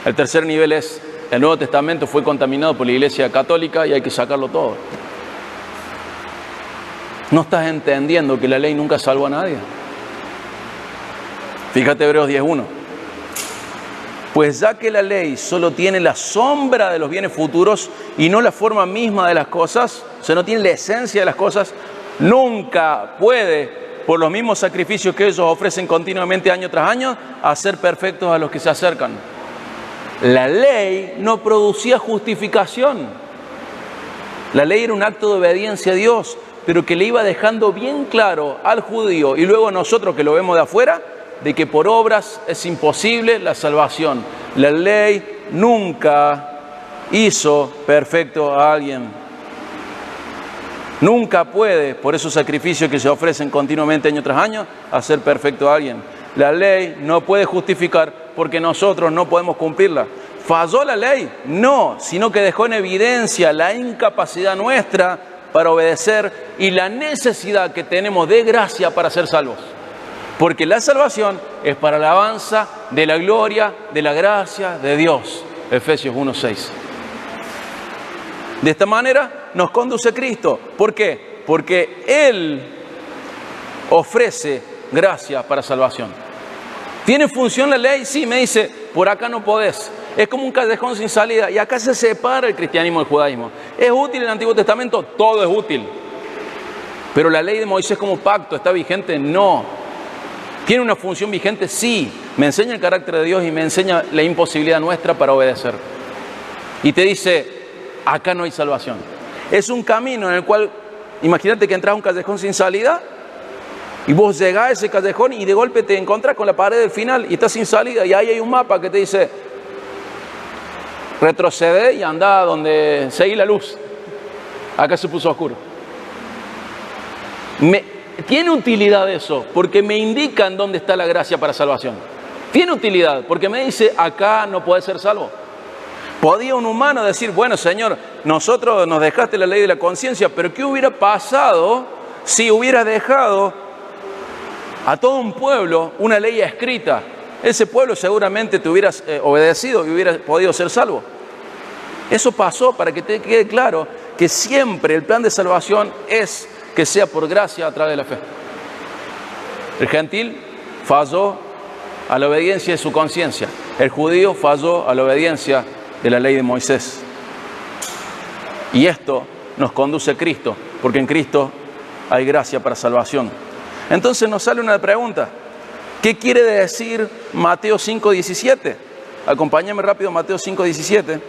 Speaker 1: El tercer nivel es, el Nuevo Testamento fue contaminado por la Iglesia Católica y hay que sacarlo todo. No estás entendiendo que la ley nunca salvó a nadie. Fíjate Hebreos 10:1. Pues ya que la ley solo tiene la sombra de los bienes futuros y no la forma misma de las cosas, o sea, no tiene la esencia de las cosas, nunca puede, por los mismos sacrificios que ellos ofrecen continuamente año tras año, hacer perfectos a los que se acercan. La ley no producía justificación. La ley era un acto de obediencia a Dios, pero que le iba dejando bien claro al judío y luego a nosotros que lo vemos de afuera, de que por obras es imposible la salvación. La ley nunca hizo perfecto a alguien. Nunca puede, por esos sacrificios que se ofrecen continuamente año tras año, hacer perfecto a alguien. La ley no puede justificar porque nosotros no podemos cumplirla. ¿Falló la ley? No, sino que dejó en evidencia la incapacidad nuestra para obedecer y la necesidad que tenemos de gracia para ser salvos. Porque la salvación es para la alabanza de la gloria, de la gracia de Dios. Efesios 1:6. De esta manera nos conduce Cristo. ¿Por qué? Porque Él ofrece gracia para salvación. ¿Tiene función la ley? Sí, me dice, por acá no podés. Es como un callejón sin salida. Y acá se separa el cristianismo del judaísmo. ¿Es útil el Antiguo Testamento? Todo es útil. Pero la ley de Moisés como pacto, ¿está vigente? No. ¿Tiene una función vigente? Sí. Me enseña el carácter de Dios y me enseña la imposibilidad nuestra para obedecer. Y te dice, acá no hay salvación. Es un camino en el cual, imagínate que entras a un callejón sin salida y vos llegás a ese callejón y de golpe te encontrás con la pared del final y estás sin salida y ahí hay un mapa que te dice, retrocede y anda donde seguí la luz. Acá se puso oscuro. tiene utilidad eso, porque me indica en dónde está la gracia para salvación. Tiene utilidad, porque me dice, acá no podés ser salvo. Podía un humano decir, bueno, Señor, nosotros nos dejaste la ley de la conciencia, pero ¿qué hubiera pasado si hubieras dejado a todo un pueblo una ley escrita? Ese pueblo seguramente te hubieras obedecido y hubieras podido ser salvo. Eso pasó para que te quede claro que siempre el plan de salvación es que sea por gracia a través de la fe. El gentil falló a la obediencia de su conciencia. El judío falló a la obediencia de la ley de Moisés. Y esto nos conduce a Cristo, porque en Cristo hay gracia para salvación. Entonces nos sale una pregunta. ¿Qué quiere decir Mateo 5:17? Acompáñame rápido, Mateo 5:17.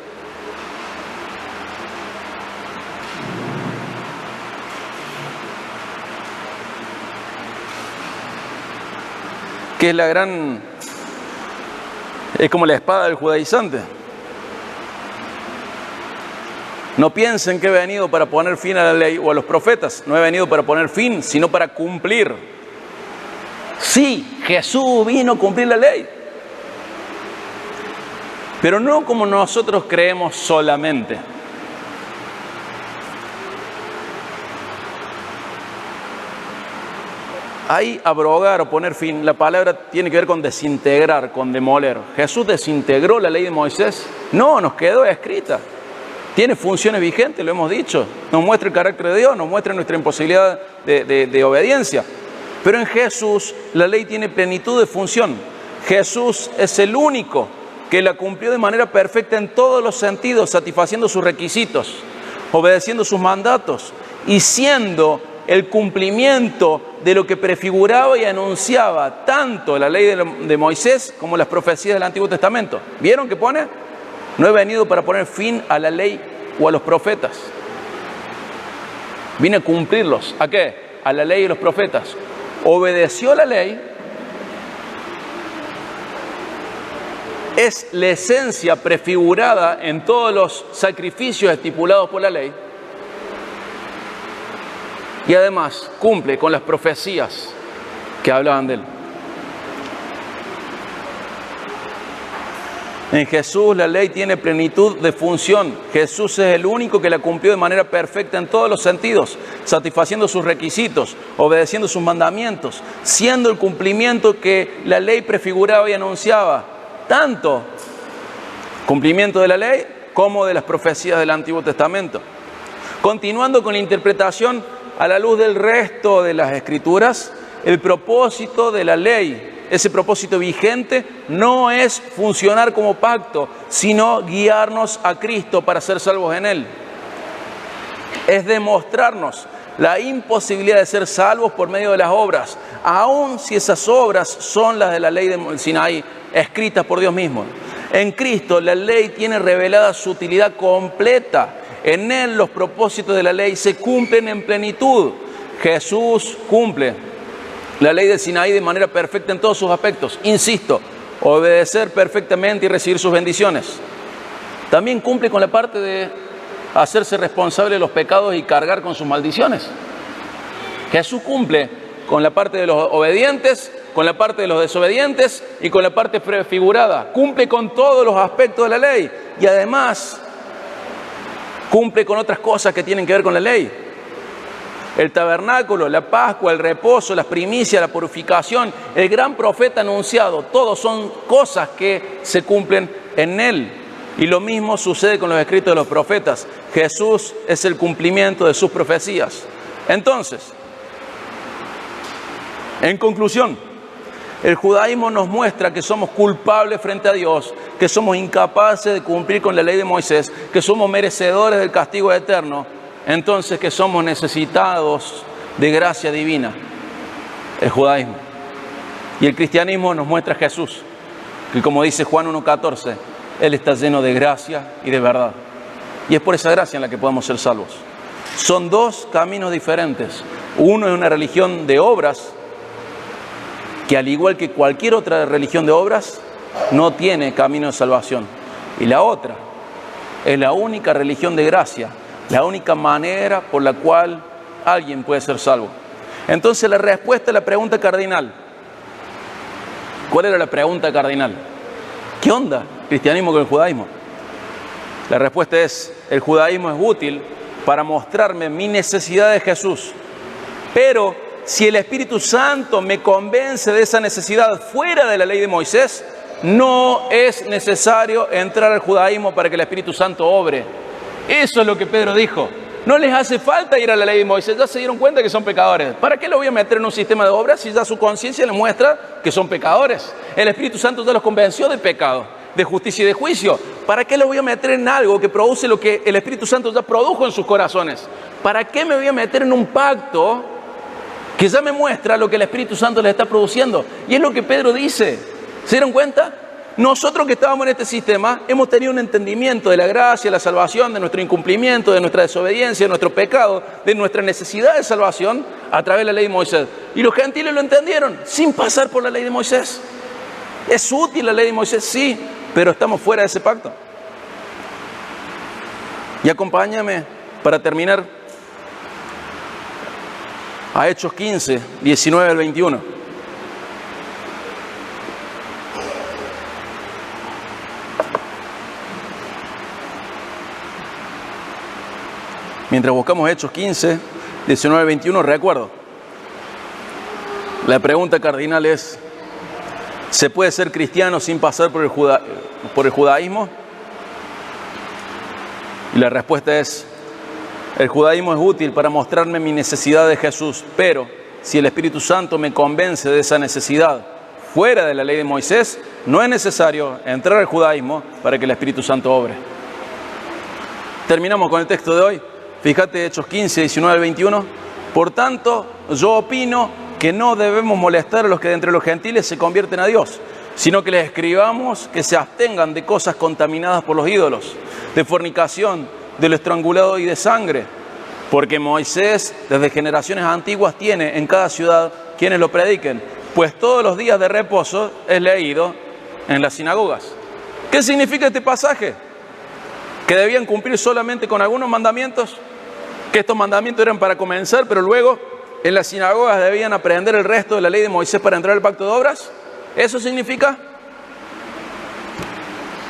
Speaker 1: Que es como la espada del judaizante. No piensen que he venido para poner fin a la ley o a los profetas. No he venido para poner fin, sino para cumplir. Sí, Jesús vino a cumplir la ley. Pero no como nosotros creemos solamente. Ahí abrogar o poner fin, la palabra tiene que ver con desintegrar, con demoler. ¿Jesús desintegró la ley de Moisés? No, nos quedó escrita. Tiene funciones vigentes, lo hemos dicho. Nos muestra el carácter de Dios, nos muestra nuestra imposibilidad de obediencia. Pero en Jesús la ley tiene plenitud de función. Jesús es el único que la cumplió de manera perfecta en todos los sentidos, satisfaciendo sus requisitos, obedeciendo sus mandatos y siendo el cumplimiento de lo que prefiguraba y anunciaba tanto la ley de Moisés como las profecías del Antiguo Testamento. ¿Vieron que pone? No he venido para poner fin a la ley o a los profetas. Vine a cumplirlos. ¿A qué? A la ley y los profetas. Obedeció la ley. Es la esencia prefigurada en todos los sacrificios estipulados por la ley. Y además cumple con las profecías que hablaban de él. En Jesús la ley tiene plenitud de función. Jesús es el único que la cumplió de manera perfecta en todos los sentidos, satisfaciendo sus requisitos, obedeciendo sus mandamientos, siendo el cumplimiento que la ley prefiguraba y anunciaba, tanto cumplimiento de la ley como de las profecías del Antiguo Testamento. Continuando con la interpretación a la luz del resto de las Escrituras, el propósito de la ley, ese propósito vigente, no es funcionar como pacto, sino guiarnos a Cristo para ser salvos en Él. Es demostrarnos la imposibilidad de ser salvos por medio de las obras, aun si esas obras son las de la ley del Sinaí, escritas por Dios mismo. En Cristo la ley tiene revelada su utilidad completa. En Él los propósitos de la ley se cumplen en plenitud. Jesús cumple la ley del Sinaí de manera perfecta en todos sus aspectos. Insisto, obedecer perfectamente y recibir sus bendiciones. También cumple con la parte de hacerse responsable de los pecados y cargar con sus maldiciones. Jesús cumple con la parte de los obedientes, con la parte de los desobedientes y con la parte prefigurada. Cumple con todos los aspectos de la ley y además cumple con otras cosas que tienen que ver con la ley. El tabernáculo, la Pascua, el reposo, las primicias, la purificación, el gran profeta anunciado, todos son cosas que se cumplen en Él. Y lo mismo sucede con los escritos de los profetas. Jesús es el cumplimiento de sus profecías. Entonces, en conclusión, el judaísmo nos muestra que somos culpables frente a Dios, que somos incapaces de cumplir con la ley de Moisés, que somos merecedores del castigo eterno. Entonces que somos necesitados de gracia divina, el judaísmo. Y el cristianismo nos muestra a Jesús, que como dice Juan 1:14, Él está lleno de gracia y de verdad. Y es por esa gracia en la que podemos ser salvos. Son dos caminos diferentes. Uno es una religión de obras, que al igual que cualquier otra religión de obras, no tiene camino de salvación. Y la otra es la única religión de gracia, la única manera por la cual alguien puede ser salvo. Entonces la respuesta a la pregunta cardinal. ¿Cuál era la pregunta cardinal? ¿Qué onda cristianismo con el judaísmo? La respuesta es, el judaísmo es útil para mostrarme mi necesidad de Jesús. Pero si el Espíritu Santo me convence de esa necesidad fuera de la ley de Moisés, no es necesario entrar al judaísmo para que el Espíritu Santo obre. Eso es lo que Pedro dijo. No les hace falta ir a la ley de Moisés, ya se dieron cuenta que son pecadores. ¿Para qué lo voy a meter en un sistema de obras si ya su conciencia les muestra que son pecadores? El Espíritu Santo ya los convenció de pecado, de justicia y de juicio. ¿Para qué lo voy a meter en algo que produce lo que el Espíritu Santo ya produjo en sus corazones? ¿Para qué me voy a meter en un pacto que ya me muestra lo que el Espíritu Santo les está produciendo? Y es lo que Pedro dice. ¿Se dieron cuenta? Nosotros que estábamos en este sistema hemos tenido un entendimiento de la gracia, la salvación, de nuestro incumplimiento, de nuestra desobediencia, de nuestro pecado, de nuestra necesidad de salvación a través de la ley de Moisés. Y los gentiles lo entendieron sin pasar por la ley de Moisés. ¿Es útil la ley de Moisés? Sí, pero estamos fuera de ese pacto. Y acompáñame para terminar a Hechos 15, 19 al 21. Mientras buscamos Hechos 15, 19 al 21, recuerdo. La pregunta cardinal es, ¿se puede ser cristiano sin pasar por el judaísmo? Y la respuesta es, el judaísmo es útil para mostrarme mi necesidad de Jesús, pero si el Espíritu Santo me convence de esa necesidad fuera de la ley de Moisés, no es necesario entrar al judaísmo para que el Espíritu Santo obre. Terminamos con el texto de hoy. Fíjate, Hechos 15, 19 al 21. Por tanto, yo opino que no debemos molestar a los que de entre los gentiles se convierten a Dios, sino que les escribamos que se abstengan de cosas contaminadas por los ídolos, de fornicación, de lo estrangulado y de sangre, porque Moisés desde generaciones antiguas tiene en cada ciudad quienes lo prediquen, pues todos los días de reposo es leído en las sinagogas. ¿Qué significa este pasaje? ¿Que debían cumplir solamente con algunos mandamientos? Que estos mandamientos eran para comenzar, pero luego en las sinagogas debían aprender el resto de la ley de Moisés para entrar al pacto de obras. ¿Eso significa?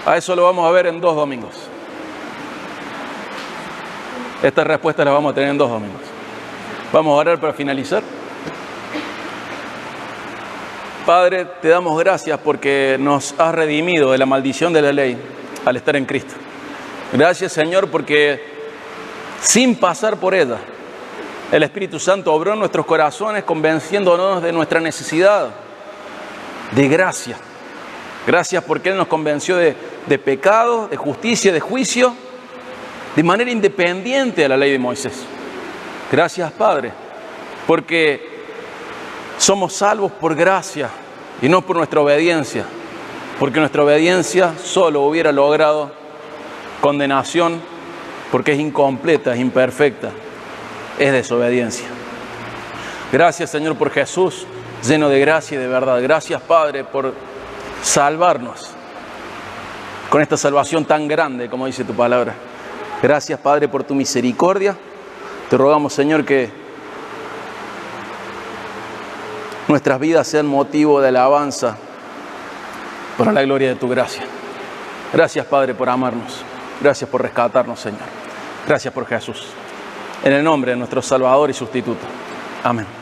Speaker 1: A eso lo vamos a ver en 2 domingos. Estas respuestas las vamos a tener en 2 domingos. Vamos a orar para finalizar. Padre, te damos gracias porque nos has redimido de la maldición de la ley al estar en Cristo. Gracias, Señor, porque sin pasar por ella, el Espíritu Santo obró en nuestros corazones convenciéndonos de nuestra necesidad de gracia. Gracias porque Él nos convenció de pecado, de justicia, de juicio, de manera independiente a la ley de Moisés. Gracias, Padre, porque somos salvos por gracia y no por nuestra obediencia, porque nuestra obediencia solo hubiera logrado condenación, porque es incompleta, es imperfecta, es desobediencia. Gracias, Señor, por Jesús, lleno de gracia y de verdad. Gracias, Padre, por salvarnos con esta salvación tan grande, como dice tu palabra. Gracias, Padre, por tu misericordia. Te rogamos, Señor, que nuestras vidas sean motivo de alabanza para la gloria de tu gracia. Gracias, Padre, por amarnos. Gracias por rescatarnos, Señor. Gracias por Jesús. En el nombre de nuestro Salvador y sustituto. Amén.